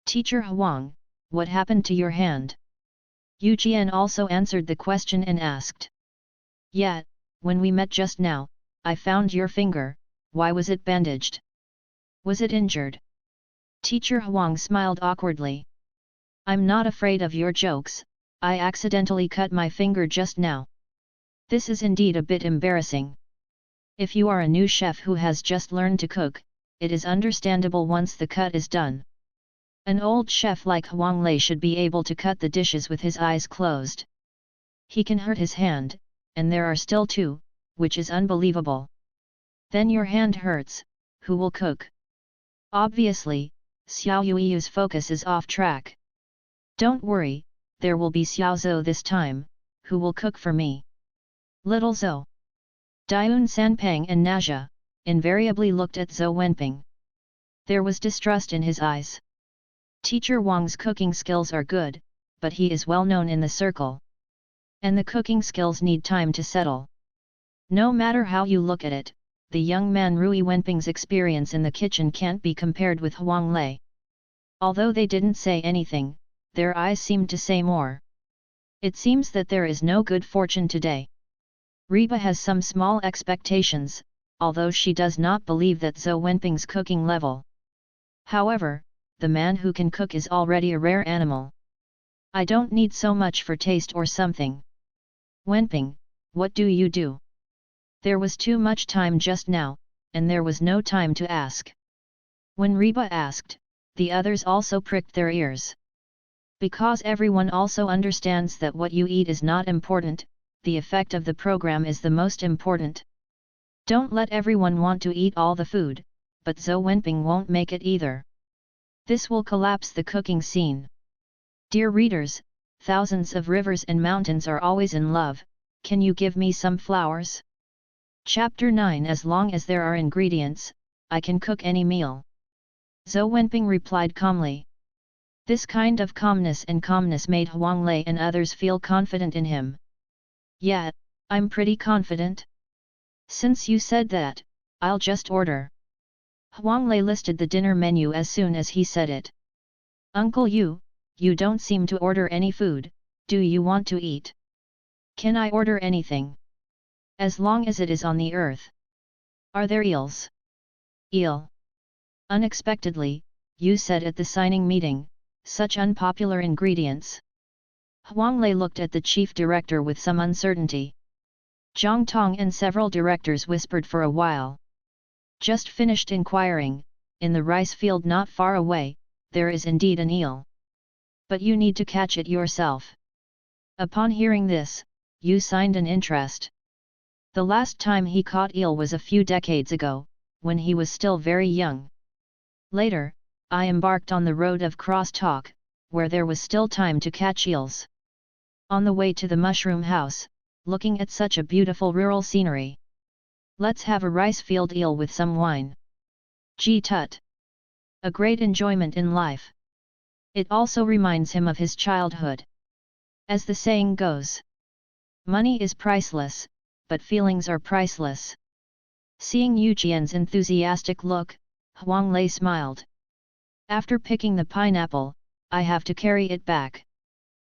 Teacher Huang, what happened to your hand? Yu Jian also answered the question and asked. Yeah, when we met just now, I found your finger, why was it bandaged? Was it injured? Teacher Huang smiled awkwardly. I'm not afraid of your jokes, I accidentally cut my finger just now. This is indeed a bit embarrassing. If you are a new chef who has just learned to cook, it is understandable once the cut is done. An old chef like Huang Lei should be able to cut the dishes with his eyes closed. He can hurt his hand, and there are still two, which is unbelievable. Then your hand hurts, who will cook? Obviously, Xiao Yuiyu's focus is off track. Don't worry, there will be Xiao Zhou this time, who will cook for me. Little Zhou. Diun Sanpang and Naja, invariably looked at Zhou Wenping. There was distrust in his eyes. Teacher Wang's cooking skills are good, but he is well known in the circle. And the cooking skills need time to settle. No matter how you look at it, the young man Rui Wenping's experience in the kitchen can't be compared with Huang Lei. Although they didn't say anything, their eyes seemed to say more. It seems that there is no good fortune today. Reba has some small expectations, although she does not believe that Zhou Wenping's cooking level. However, the man who can cook is already a rare animal. I don't need so much for taste or something. Wenping, what do you do? There was too much time just now, and there was no time to ask. When Reba asked, the others also pricked their ears. Because everyone also understands that what you eat is not important, the effect of the program is the most important. Don't let everyone want to eat all the food, but Zhou Wenping won't make it either. This will collapse the cooking scene. Dear readers, thousands of rivers and mountains are always in love, can you give me some flowers? Chapter 9. As long as there are ingredients, I can cook any meal. Zhou Wenping replied calmly. This kind of calmness made Huang Lei and others feel confident in him. Yeah, I'm pretty confident. Since you said that, I'll just order. Huang Lei listed the dinner menu as soon as he said it. Uncle you don't seem to order any food, Do you want to eat? Can I order anything? As long as it is on the earth. Are there eels? Eel. Unexpectedly, you said at the signing meeting, such unpopular ingredients. Huang Lei looked at the chief director with some uncertainty. Zhang Tong and several directors whispered for a while. Just finished inquiring, in the rice field not far away, there is indeed an eel. But you need to catch it yourself. Upon hearing this, Yu signed an interest. The last time he caught eel was a few decades ago, when he was still very young. Later, I embarked on the road of crosstalk, where there was still time to catch eels. On the way to the mushroom house, looking at such a beautiful rural scenery. Let's have a rice field eel with some wine. Gee tut! A great enjoyment in life. It also reminds him of his childhood. As the saying goes, money is priceless, but feelings are priceless. Seeing Yu Qian's enthusiastic look, Huang Lei smiled. After picking the pineapple, I have to carry it back.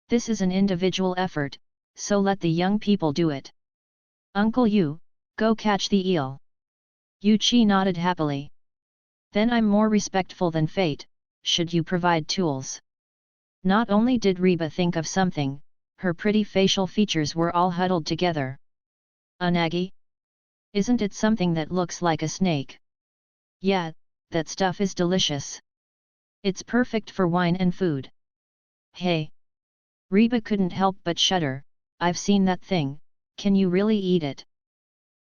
This is an individual effort, so let the young people do it. Uncle Yu, go catch the eel. Yu Qi nodded happily. Then I'm more respectful than fate, should you provide tools. Not only did Reba think of something, her pretty facial features were all huddled together. Unagi? Isn't it something that looks like a snake? Yeah, that stuff is delicious. It's perfect for wine and food. Hey! Reba couldn't help but shudder. I've seen that thing, can you really eat it?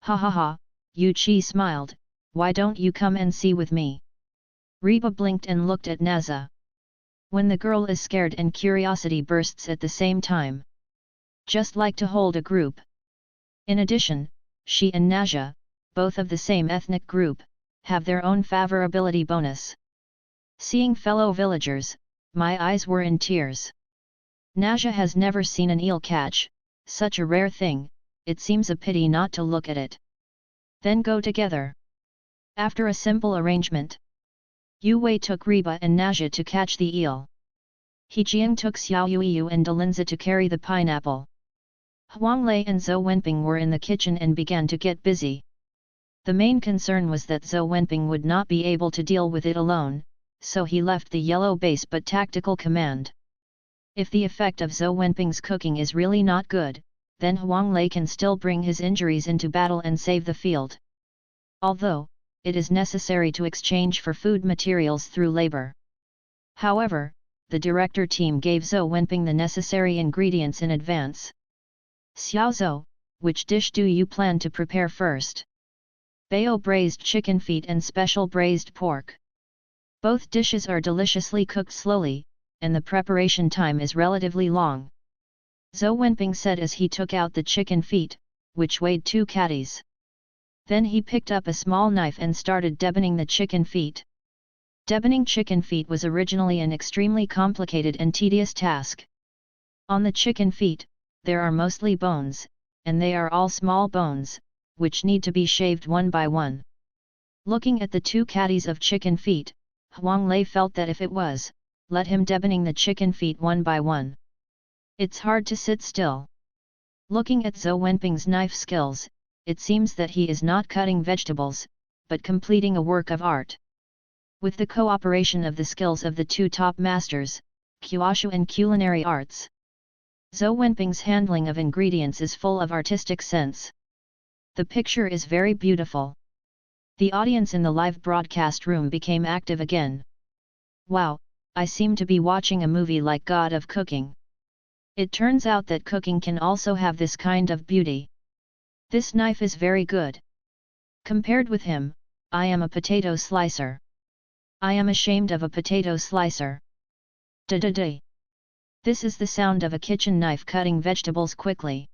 Ha ha ha, Yu Qi smiled, why don't you come and see with me? Reba blinked and looked at Naza. When the girl is scared and curiosity bursts at the same time. Just like to hold a group. In addition, she and Naja, both of the same ethnic group, have their own favorability bonus. Seeing fellow villagers, my eyes were in tears. Naja has never seen an eel catch, such a rare thing, it seems a pity not to look at it. Then go together. After a simple arrangement, Yu Wei took Reba and Naja to catch the eel. He Jiang took Xiao Yuiyu and Dalinza to carry the pineapple. Huang Lei and Zhou Wenping were in the kitchen and began to get busy. The main concern was that Zhou Wenping would not be able to deal with it alone, so he left the yellow base but tactical command. If the effect of Zhou Wenping's cooking is really not good, then Huang Lei can still bring his injuries into battle and save the field. Although, it is necessary to exchange for food materials through labor. However, the director team gave Zhou Wenping the necessary ingredients in advance. Xiao Zhou, which dish do you plan to prepare first? Bao braised chicken feet and special braised pork. Both dishes are deliciously cooked slowly, and the preparation time is relatively long. Zhou Wenping said as he took out the chicken feet, which weighed 2 catties. Then he picked up a small knife and started deboning the chicken feet. Deboning chicken feet was originally an extremely complicated and tedious task. On the chicken feet, there are mostly bones, and they are all small bones, which need to be shaved one by one. Looking at the 2 catties of chicken feet, Huang Lei felt that if it was, let him deboning the chicken feet one by one. It's hard to sit still. Looking at Zhou Wenping's knife skills, it seems that he is not cutting vegetables, but completing a work of art. With the cooperation of the skills of the 2 top masters, Kuoshu and Culinary Arts, Zhou Wenping's handling of ingredients is full of artistic sense. The picture is very beautiful. The audience in the live broadcast room became active again. Wow, I seem to be watching a movie like God of Cooking. It turns out that cooking can also have this kind of beauty. This knife is very good. Compared with him, I am a potato slicer. I am ashamed of a potato slicer. Da-da-da. This is the sound of a kitchen knife cutting vegetables quickly.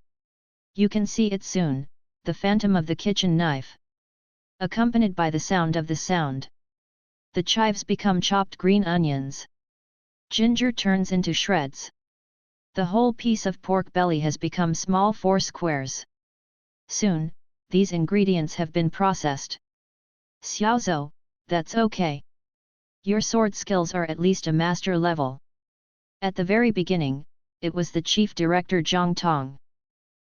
You can see it soon, the phantom of the kitchen knife. Accompanied by the sound of the sound. The chives become chopped green onions. Ginger turns into shreds. The whole piece of pork belly has become small 4 squares. Soon, these ingredients have been processed. Xiao Zhou, that's okay. Your sword skills are at least a master level. At the very beginning, it was the chief director Zhang Tong.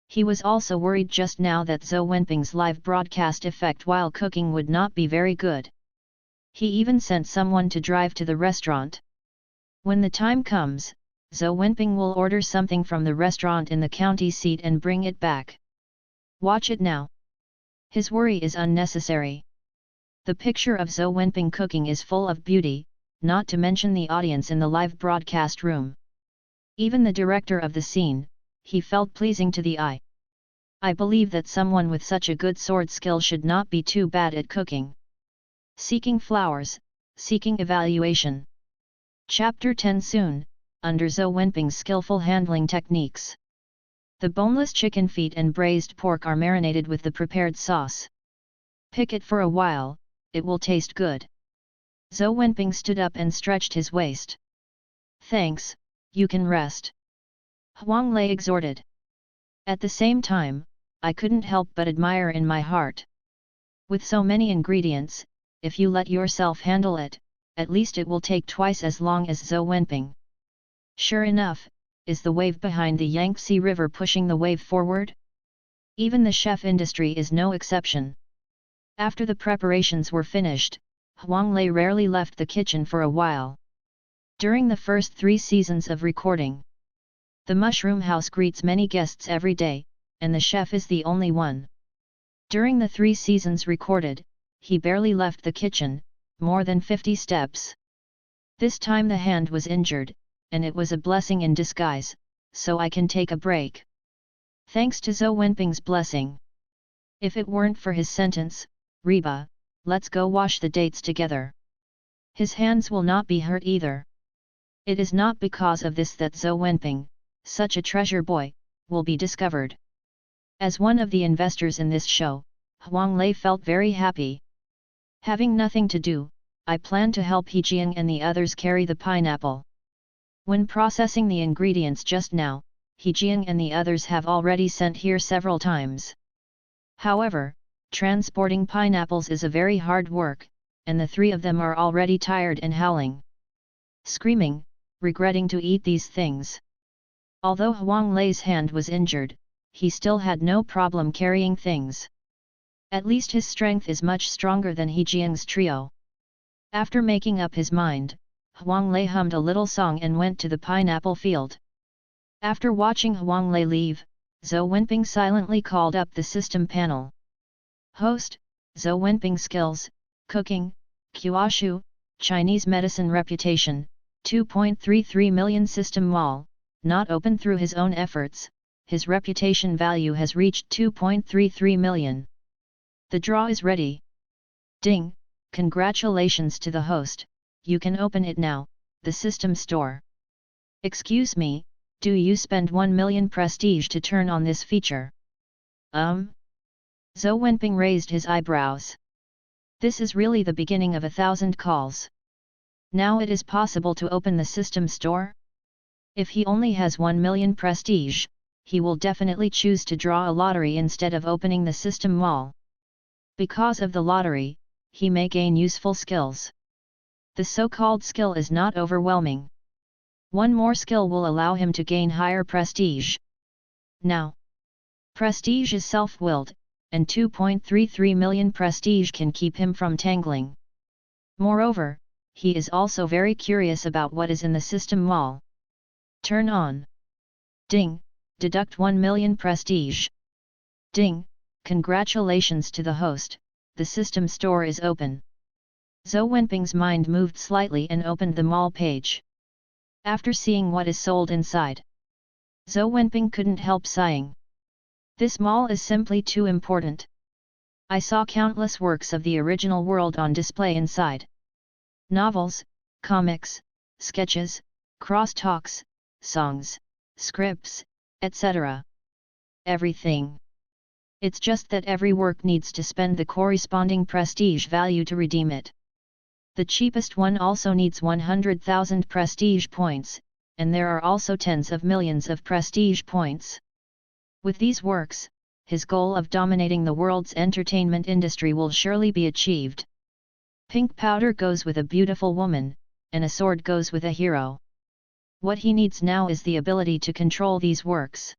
He was also worried just now that Zhou Wenping's live broadcast effect while cooking would not be very good. He even sent someone to drive to the restaurant. When the time comes, Zhou Wenping will order something from the restaurant in the county seat and bring it back. Watch it now. His worry is unnecessary. The picture of Zhou Wenping cooking is full of beauty, not to mention the audience in the live broadcast room. Even the director of the scene, he felt pleasing to the eye. I believe that someone with such a good sword skill should not be too bad at cooking. Seeking flowers, seeking evaluation. Chapter 10 Soon, under Zhou Wenping's skillful handling techniques. The boneless chicken feet and braised pork are marinated with the prepared sauce. Pick it for a while, it will taste good. Zhou Wenping stood up and stretched his waist. Thanks, you can rest. Huang Lei exhorted. At the same time, I couldn't help but admire in my heart. With so many ingredients, if you let yourself handle it, at least it will take twice as long as Zhou Wenping. Sure enough, is the wave behind the Yangtze River pushing the wave forward? Even the chef industry is no exception. After the preparations were finished, Huang Lei rarely left the kitchen for a while. During the first 3 seasons of recording, the Mushroom House greets many guests every day, and the chef is the only one. During the 3 seasons recorded, he barely left the kitchen, more than 50 steps. This time the hand was injured, and it was a blessing in disguise, so I can take a break. Thanks to Zhou Wenping's blessing. If it weren't for his sentence, Reba, let's go wash the dates together. His hands will not be hurt either. It is not because of this that Zhou Wenping, such a treasure boy, will be discovered. As one of the investors in this show, Huang Lei felt very happy. Having nothing to do, I plan to help He Jiang and the others carry the pineapple. When processing the ingredients just now, He Jiang and the others have already sent here several times. However, transporting pineapples is a very hard work, and the 3 of them are already tired and howling. Screaming, regretting to eat these things. Although Huang Lei's hand was injured, he still had no problem carrying things. At least his strength is much stronger than He Jiang's trio. After making up his mind, Huang Lei hummed a little song and went to the pineapple field. After watching Huang Lei leave, Zhou Wenping silently called up the system panel. Host, Zhou Wenping skills, cooking, Qiushu, Chinese medicine reputation, 2.33 million system wall, not open through his own efforts, his reputation value has reached 2.33 million. The draw is ready. Ding, congratulations to the host, you can open it now, the system store. Excuse me, do you spend 1 million prestige to turn on this feature? Zhou Wenping raised his eyebrows. This is really the beginning of 1,000 calls. Now it is possible to open the system store? If he only has 1 million prestige, he will definitely choose to draw a lottery instead of opening the system wall. Because of the lottery, he may gain useful skills. The so-called skill is not overwhelming. One more skill will allow him to gain higher prestige. Now, prestige is self-willed, and 2.33 million prestige can keep him from tangling. Moreover, he is also very curious about what is in the system wall. Turn on. Ding, deduct 1 million prestige. Ding, congratulations to the host, the system store is open. Zhou Wenping's mind moved slightly and opened the mall page. After seeing what is sold inside, Zhou Wenping couldn't help sighing. This mall is simply too important. I saw countless works of the original world on display inside. Novels, comics, sketches, crosstalks, songs, scripts, etc. Everything. It's just that every work needs to spend the corresponding prestige value to redeem it. The cheapest one also needs 100,000 prestige points, and there are also tens of millions of prestige points. With these works, his goal of dominating the world's entertainment industry will surely be achieved. Pink powder goes with a beautiful woman, and a sword goes with a hero. What he needs now is the ability to control these works.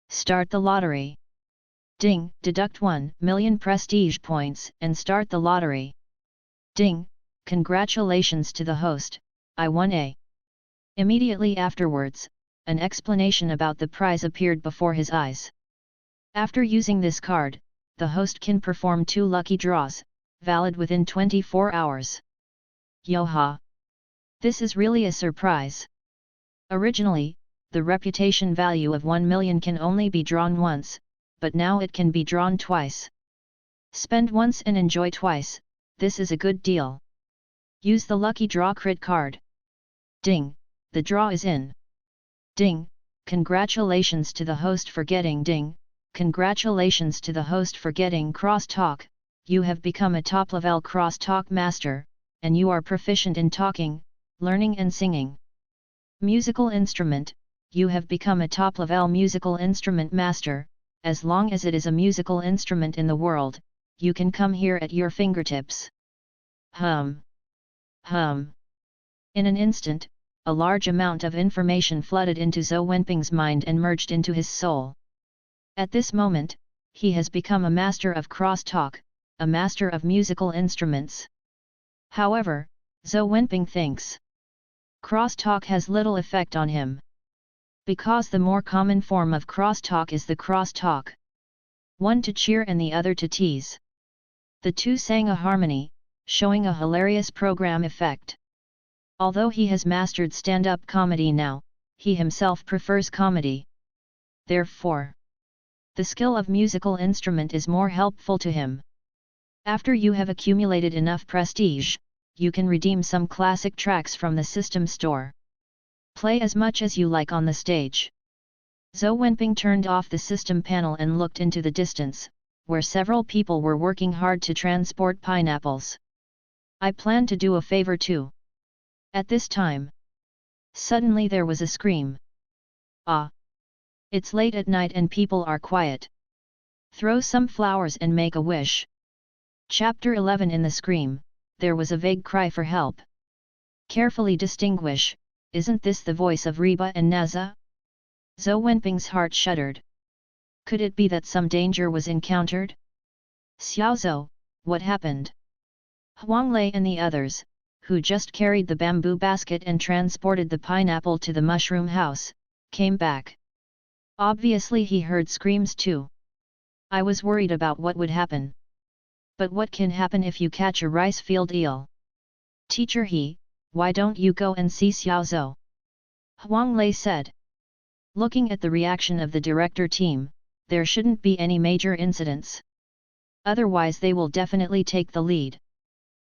Start the lottery. Ding, deduct 1 million prestige points and start the lottery. Ding, congratulations to the host, I won a. Immediately afterwards, an explanation about the prize appeared before his eyes. After using this card, the host can perform 2 lucky draws, valid within 24 hours. Yoha! This is really a surprise. Originally, the reputation value of 1 million can only be drawn once, but now it can be drawn twice. Spend once and enjoy twice, this is a good deal. Use the lucky draw crit card. Ding, the draw is in. Ding, congratulations to the host for getting ding, congratulations to the host for getting crosstalk, you have become a top-level crosstalk master, and you are proficient in talking, learning and singing. Musical instrument, you have become a top-level musical instrument master, as long as it is a musical instrument in the world, you can come here at your fingertips. Hum. Hum. In an instant, a large amount of information flooded into Zhou Wenping's mind and merged into his soul. At this moment, he has become a master of crosstalk, a master of musical instruments. However, Zhou Wenping thinks crosstalk has little effect on him. Because the more common form of crosstalk is the crosstalk. One to cheer and the other to tease. The two sang a harmony, showing a hilarious program effect. Although he has mastered stand-up comedy now, he himself prefers comedy. Therefore, the skill of musical instrument is more helpful to him. After you have accumulated enough prestige, you can redeem some classic tracks from the system store. Play as much as you like on the stage. Zhou Wenping turned off the system panel and looked into the distance, where several people were working hard to transport pineapples. I plan to do a favor too. At this time, suddenly there was a scream. Ah! It's late at night and people are quiet. Throw some flowers and make a wish. Chapter 11. In the scream, there was a vague cry for help. Carefully distinguish, isn't this the voice of Reba and Naza? Zhou Wenping's heart shuddered. Could it be that some danger was encountered? Xiaozhou, what happened? Huang Lei and the others, who just carried the bamboo basket and transported the pineapple to the mushroom house, came back. Obviously he heard screams too. I was worried about what would happen. But what can happen if you catch a rice field eel? Teacher He, why don't you go and see Xiaozhou? Huang Lei said. Looking at the reaction of the director team, there shouldn't be any major incidents. Otherwise they will definitely take the lead.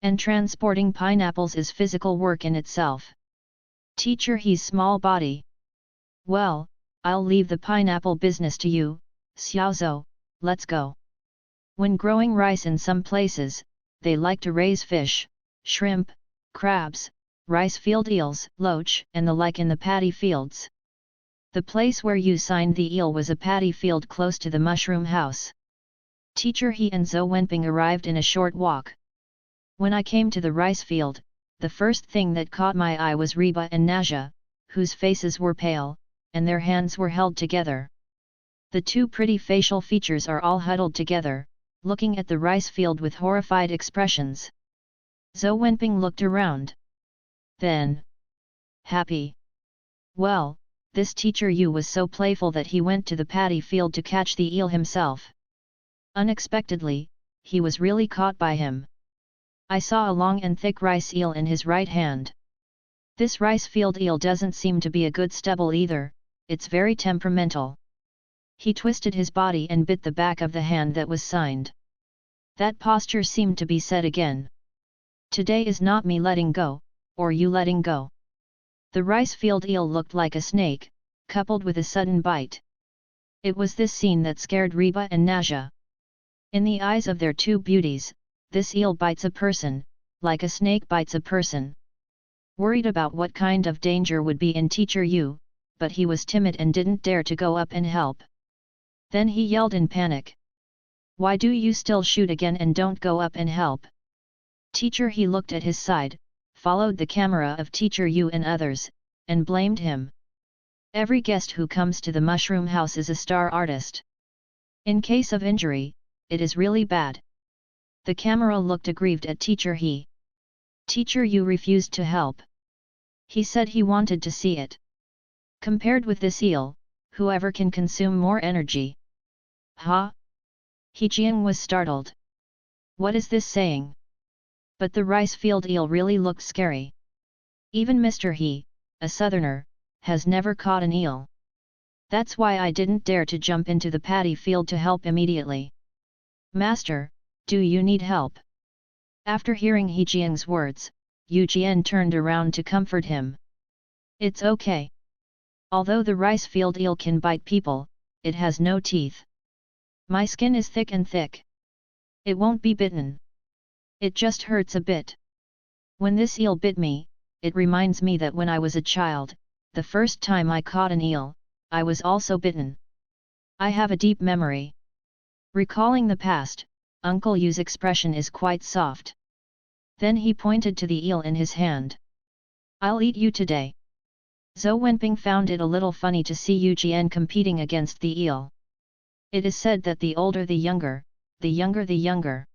And transporting pineapples is physical work in itself. Teacher He's small body. Well, I'll leave the pineapple business to you, Xiaozhou, let's go. When growing rice in some places, they like to raise fish, shrimp, crabs, rice field eels, loach and the like in the paddy fields. The place where you signed the eel was a paddy field close to the mushroom house. Teacher He and Zhou Wenping arrived in a short walk. When I came to the rice field, the first thing that caught my eye was Reba and Naja, whose faces were pale, and their hands were held together. The two pretty facial features are all huddled together, looking at the rice field with horrified expressions. Zhou Wenping looked around. Then, happy. Well, this teacher Yu was so playful that he went to the paddy field to catch the eel himself. Unexpectedly, he was really caught by him. I saw a long and thick rice eel in his right hand. This rice field eel doesn't seem to be a good stubble either, it's very temperamental. He twisted his body and bit the back of the hand that was signed. That posture seemed to be said again. Today is not me letting go, or you letting go. The rice field eel looked like a snake, coupled with a sudden bite. It was this scene that scared Reba and Naja. In the eyes of their two beauties, this eel bites a person, like a snake bites a person. Worried about what kind of danger would be in Teacher Yu, but he was timid and didn't dare to go up and help. Then he yelled in panic. Why do you still shoot again and don't go up and help? Teacher He looked at his side, followed the camera of Teacher Yu and others, and blamed him. Every guest who comes to the mushroom house is a star artist. In case of injury, it is really bad. The camera looked aggrieved at Teacher He. Teacher Yu refused to help. He said he wanted to see it. Compared with this eel, whoever can consume more energy. Ha! He Jiang was startled. What is this saying? But the rice field eel really looked scary. Even Mr. He, a southerner, has never caught an eel. That's why I didn't dare to jump into the paddy field to help immediately. Master, do you need help? After hearing He Jiang's words, Yu Jian turned around to comfort him. It's okay. Although the rice field eel can bite people, it has no teeth. My skin is thick and thick. It won't be bitten. It just hurts a bit. When this eel bit me, it reminds me that when I was a child, the first time I caught an eel, I was also bitten. I have a deep memory. Recalling the past, Uncle Yu's expression is quite soft. Then he pointed to the eel in his hand. I'll eat you today. Zhou Wenping found it a little funny to see Yu Jian competing against the eel. It is said that the older the younger, the younger the younger.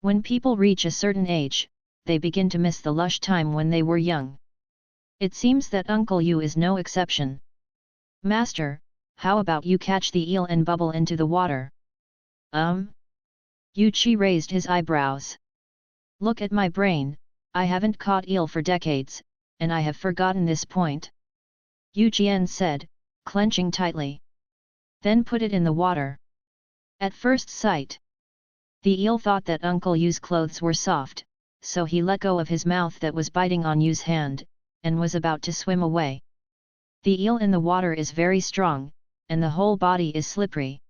When people reach a certain age, they begin to miss the lush time when they were young. It seems that Uncle Yu is no exception. Master, how about you catch the eel and bubble into the water? Yu Qi raised his eyebrows. Look at my brain, I haven't caught eel for decades, and I have forgotten this point. Yu Jian said, clenching tightly. Then put it in the water. At first sight, the eel thought that Uncle Yu's clothes were soft, so he let go of his mouth that was biting on Yu's hand, and was about to swim away. The eel in the water is very strong, and the whole body is slippery.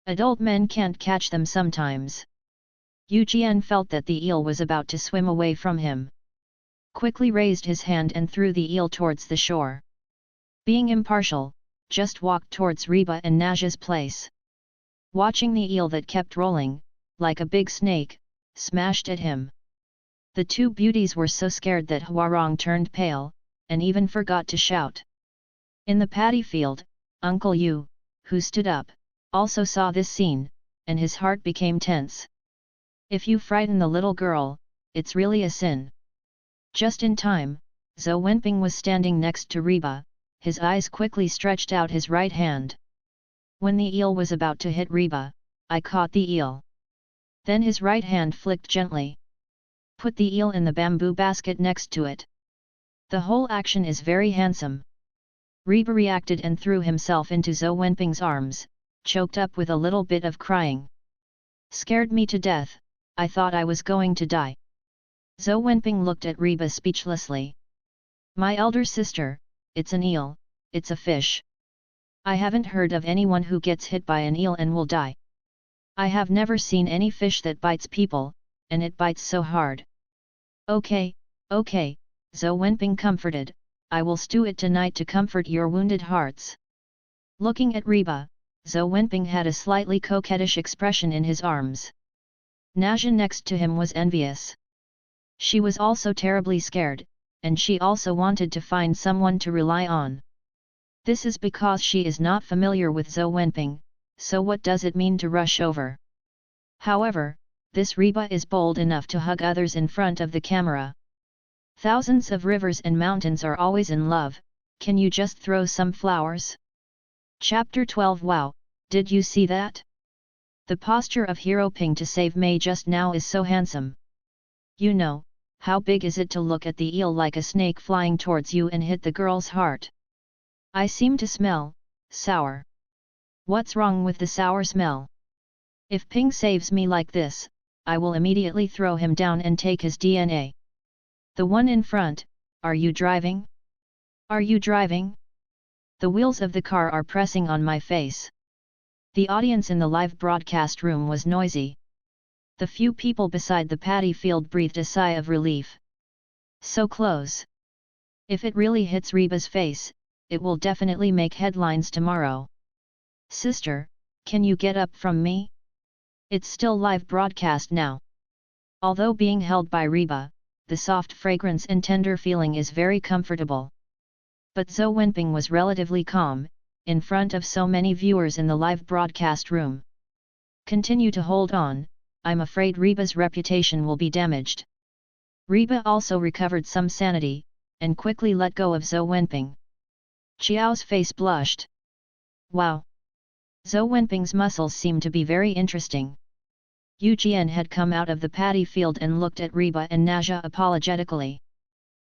Adult men can't catch them sometimes. Yu Jian felt that the eel was about to swim away from him. Quickly raised his hand and threw the eel towards the shore. Being impartial, just walked towards Reba and Naja's place. Watching the eel that kept rolling, like a big snake, smashed at him. The two beauties were so scared that Huarong turned pale, and even forgot to shout. In the paddy field, Uncle Yu, who stood up, also saw this scene, and his heart became tense. If you frighten the little girl, it's really a sin. Just in time, Zhou Wenping was standing next to Reba, his eyes quickly stretched out his right hand. When the eel was about to hit Reba, I caught the eel. Then his right hand flicked gently. Put the eel in the bamboo basket next to it. The whole action is very handsome. Reba reacted and threw himself into Zhou Wenping's arms, choked up with a little bit of crying. Scared me to death, I thought I was going to die. Zhou Wenping looked at Reba speechlessly. My elder sister, it's an eel, it's a fish. I haven't heard of anyone who gets hit by an eel and will die. I have never seen any fish that bites people, and it bites so hard. Okay, okay, Zhou Wenping comforted, I will stew it tonight to comfort your wounded hearts. Looking at Reba, Zhou Wenping had a slightly coquettish expression in his arms. Naja next to him was envious. She was also terribly scared, and she also wanted to find someone to rely on. This is because she is not familiar with Zhou Wenping, so what does it mean to rush over? However, this Reba is bold enough to hug others in front of the camera. Thousands of rivers and mountains are always in love, can you just throw some flowers? Chapter 12 Wow, did you see that? The posture of Hero Ping to save Mei just now is so handsome. You know, how big is it to look at the eel like a snake flying towards you and hit the girl's heart? I seem to smell sour. What's wrong with the sour smell? If Ping saves me like this, I will immediately throw him down and take his DNA. The one in front, are you driving? Are you driving? The wheels of the car are pressing on my face. The audience in the live broadcast room was noisy. The few people beside the paddy field breathed a sigh of relief. So close. If it really hits Reba's face, it will definitely make headlines tomorrow. Sister, can you get up from me? It's still live broadcast now. Although being held by Reba, the soft fragrance and tender feeling is very comfortable. But Zhou Wenping was relatively calm, in front of so many viewers in the live broadcast room. Continue to hold on, I'm afraid Reba's reputation will be damaged. Reba also recovered some sanity, and quickly let go of Zhou Wenping. Qiao's face blushed. Wow! Zhou Wenping's muscles seemed to be very interesting. Yu Jian had come out of the paddy field and looked at Reba and Naja apologetically.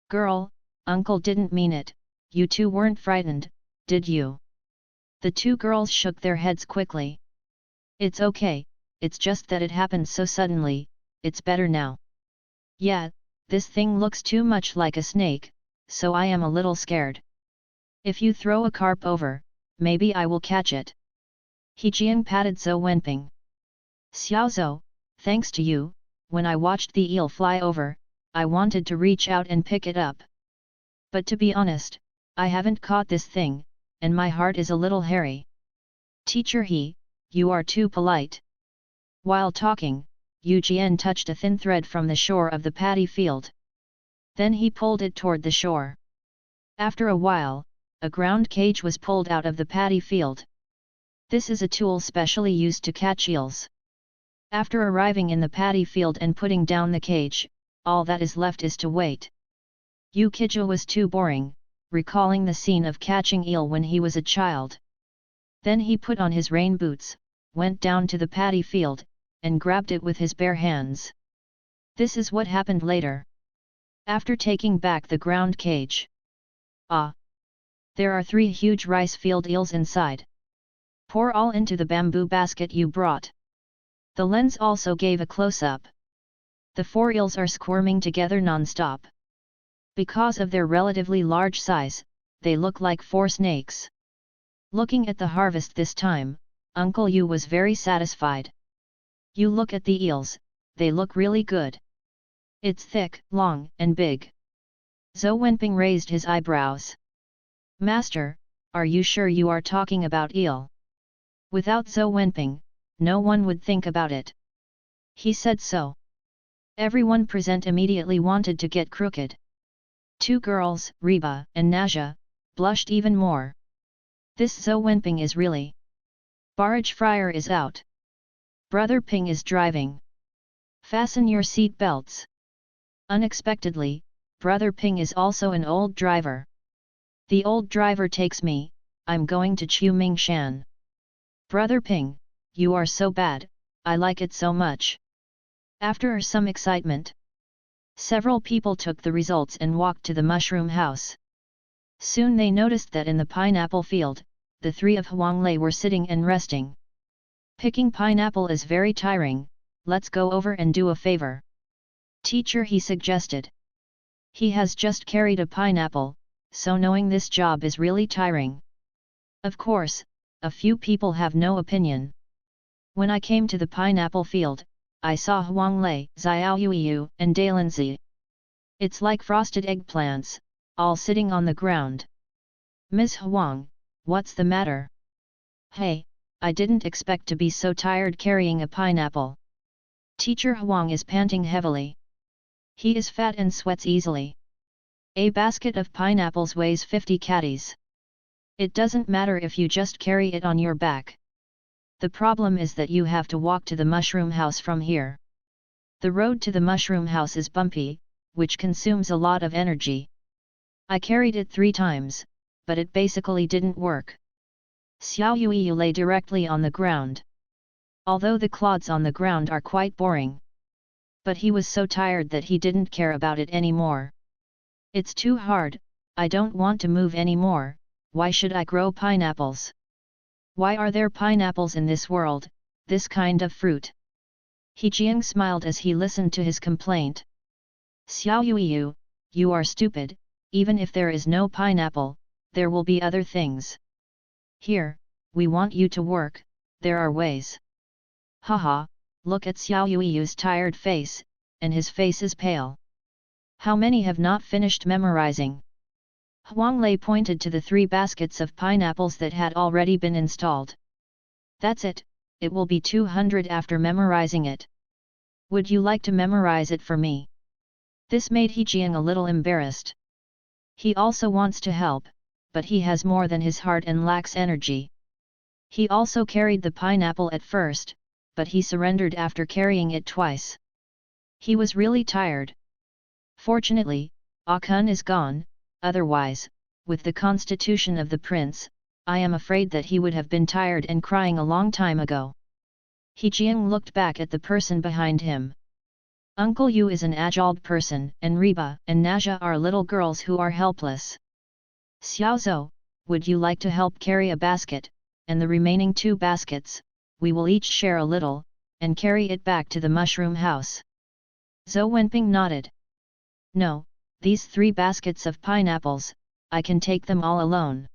Girl, uncle didn't mean it, you two weren't frightened, did you? The two girls shook their heads quickly. It's okay, it's just that it happened so suddenly, it's better now. Yeah, this thing looks too much like a snake, so I am a little scared. If you throw a carp over, maybe I will catch it. He Jiang patted Zhou Wenping. Xiao Zhou, thanks to you, when I watched the eel fly over, I wanted to reach out and pick it up. But to be honest, I haven't caught this thing, and my heart is a little hairy. Teacher He, you are too polite. While talking, Yu Jian touched a thin thread from the shore of the paddy field. Then he pulled it toward the shore. After a while, a ground cage was pulled out of the paddy field. This is a tool specially used to catch eels. After arriving in the paddy field and putting down the cage, all that is left is to wait. Yu Qijia was too boring, recalling the scene of catching eel when he was a child. Then he put on his rain boots, went down to the paddy field, and grabbed it with his bare hands. This is what happened later. After taking back the ground cage. Ah! There are 3 huge rice field eels inside. Pour all into the bamboo basket you brought. The lens also gave a close-up. The 4 eels are squirming together non-stop. Because of their relatively large size, they look like 4 snakes. Looking at the harvest this time, Uncle Yu was very satisfied. You look at the eels, they look really good. It's thick, long, and big. Zhou Wenping raised his eyebrows. Master, are you sure you are talking about eel? Without Zhou Wenping, no one would think about it. He said so. Everyone present immediately wanted to get crooked. 2 girls, Reba and Naja, blushed even more. This Zhou Wenping is really. Barrage Fryer is out. Brother Ping is driving. Fasten your seat belts. Unexpectedly, Brother Ping is also an old driver. The old driver takes me, I'm going to Qiumingshan. Brother Ping, you are so bad, I like it so much. After some excitement, several people took the results and walked to the mushroom house. Soon they noticed that in the pineapple field, the 3 of Huanglei were sitting and resting. Picking pineapple is very tiring, let's go over and do a favor. Teacher, he suggested. He has just carried a pineapple, so knowing this job is really tiring. Of course, a few people have no opinion. When I came to the pineapple field, I saw Huanglei, Xiaoyuyu, and Dalenzi. It's like frosted eggplants, all sitting on the ground. Ms. Huang, what's the matter? Hey, I didn't expect to be so tired carrying a pineapple. Teacher Huang is panting heavily. He is fat and sweats easily. A basket of pineapples weighs 50 catties. It doesn't matter if you just carry it on your back. The problem is that you have to walk to the mushroom house from here. The road to the mushroom house is bumpy, which consumes a lot of energy. I carried it 3 times, but it basically didn't work. Xiao Yui lay directly on the ground. Although the clods on the ground are quite boring. But he was so tired that he didn't care about it anymore. It's too hard, I don't want to move anymore, why should I grow pineapples? Why are there pineapples in this world, this kind of fruit? He Jiang smiled as he listened to his complaint. Xiao Yuiyu, you are stupid, even if there is no pineapple, there will be other things. Here, we want you to work, there are ways. Haha, look at Xiao Yuiyu's tired face, and his face is pale. How many have not finished memorizing? Huang Lei pointed to the 3 baskets of pineapples that had already been installed. That's it, it will be 200 after memorizing it. Would you like to memorize it for me? This made He Jiang a little embarrassed. He also wants to help, but he has more than his heart and lacks energy. He also carried the pineapple at first, but he surrendered after carrying it twice. He was really tired. Fortunately, Akun is gone, otherwise, with the constitution of the prince, I am afraid that he would have been tired and crying a long time ago. He Jiang looked back at the person behind him. Uncle Yu is an agile person, and Reba and Naja are little girls who are helpless. Xiaozhou, would you like to help carry a basket, and the remaining 2 baskets, we will each share a little, and carry it back to the mushroom house. Zhou Wenping nodded. No, these 3 baskets of pineapples, I can take them all alone.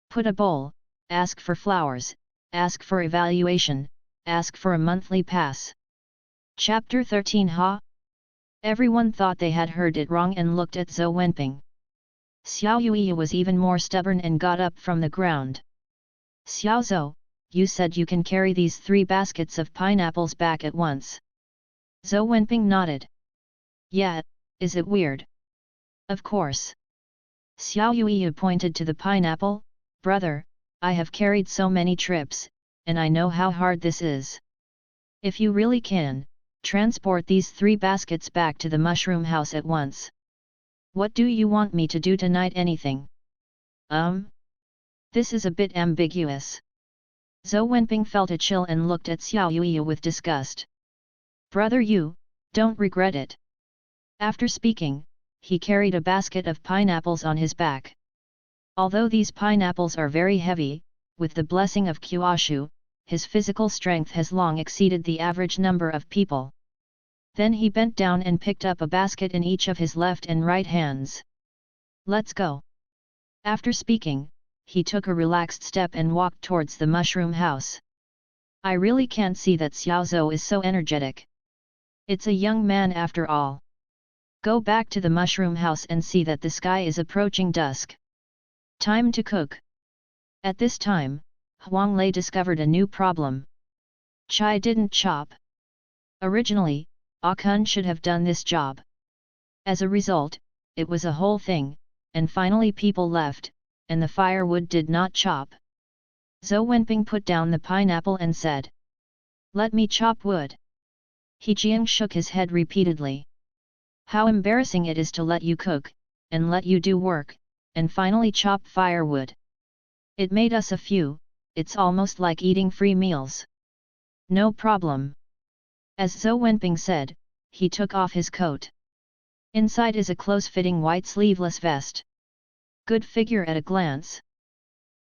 Put a bowl, ask for flowers, ask for evaluation, ask for a monthly pass. Chapter 13 Ha! Everyone thought they had heard it wrong and looked at Zhou Wenping. Xiao Yui was even more stubborn and got up from the ground. Xiaozhou, you said you can carry these 3 baskets of pineapples back at once. Zhou Wenping nodded. Yeah, is it weird? Of course. Xiao Yui pointed to the pineapple. Brother, I have carried so many trips, and I know how hard this is. If you really can, transport these 3 baskets back to the mushroom house at once. What do you want me to do tonight? Anything? This is a bit ambiguous. Zhou Wenping felt a chill and looked at Xiao Yui with disgust. Brother Yu, don't regret it. After speaking, he carried a basket of pineapples on his back. Although these pineapples are very heavy, with the blessing of Kuoshu, his physical strength has long exceeded the average number of people. Then he bent down and picked up a basket in each of his left and right hands. Let's go. After speaking, he took a relaxed step and walked towards the mushroom house. I really can't see that Xiaozhou is so energetic. It's a young man after all. Go back to the mushroom house and see that the sky is approaching dusk. Time to cook. At this time, Huang Lei discovered a new problem. Chai didn't chop. Originally, Akun should have done this job. As a result, it was a whole thing, and finally people left, and the firewood did not chop. Zhou Wenping put down the pineapple and said, "Let me chop wood." He Jiang shook his head repeatedly. How embarrassing it is to let you cook, and let you do work, and finally chop firewood. It made us a few, it's almost like eating free meals. No problem. As Zhou Wenping said, he took off his coat. Inside is a close-fitting white sleeveless vest. Good figure at a glance.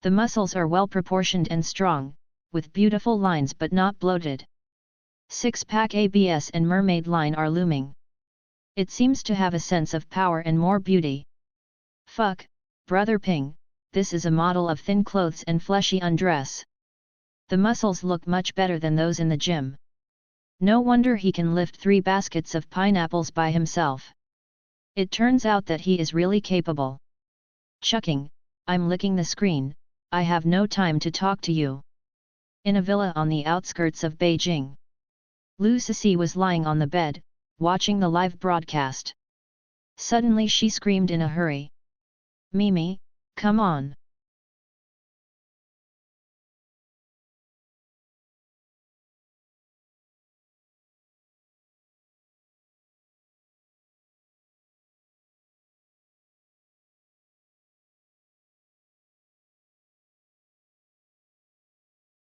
The muscles are well proportioned and strong, with beautiful lines but not bloated. Six-pack abs and mermaid line are looming. It seems to have a sense of power and more beauty. Fuck, brother Ping, this is a model of thin clothes and fleshy undress. The muscles look much better than those in the gym. No wonder he can lift 3 baskets of pineapples by himself. It turns out that he is really capable. Chucking, I'm licking the screen, I have no time to talk to you. In a villa on the outskirts of Beijing, Lu Sisi was lying on the bed, watching the live broadcast. Suddenly she screamed in a hurry. Mimi, come on.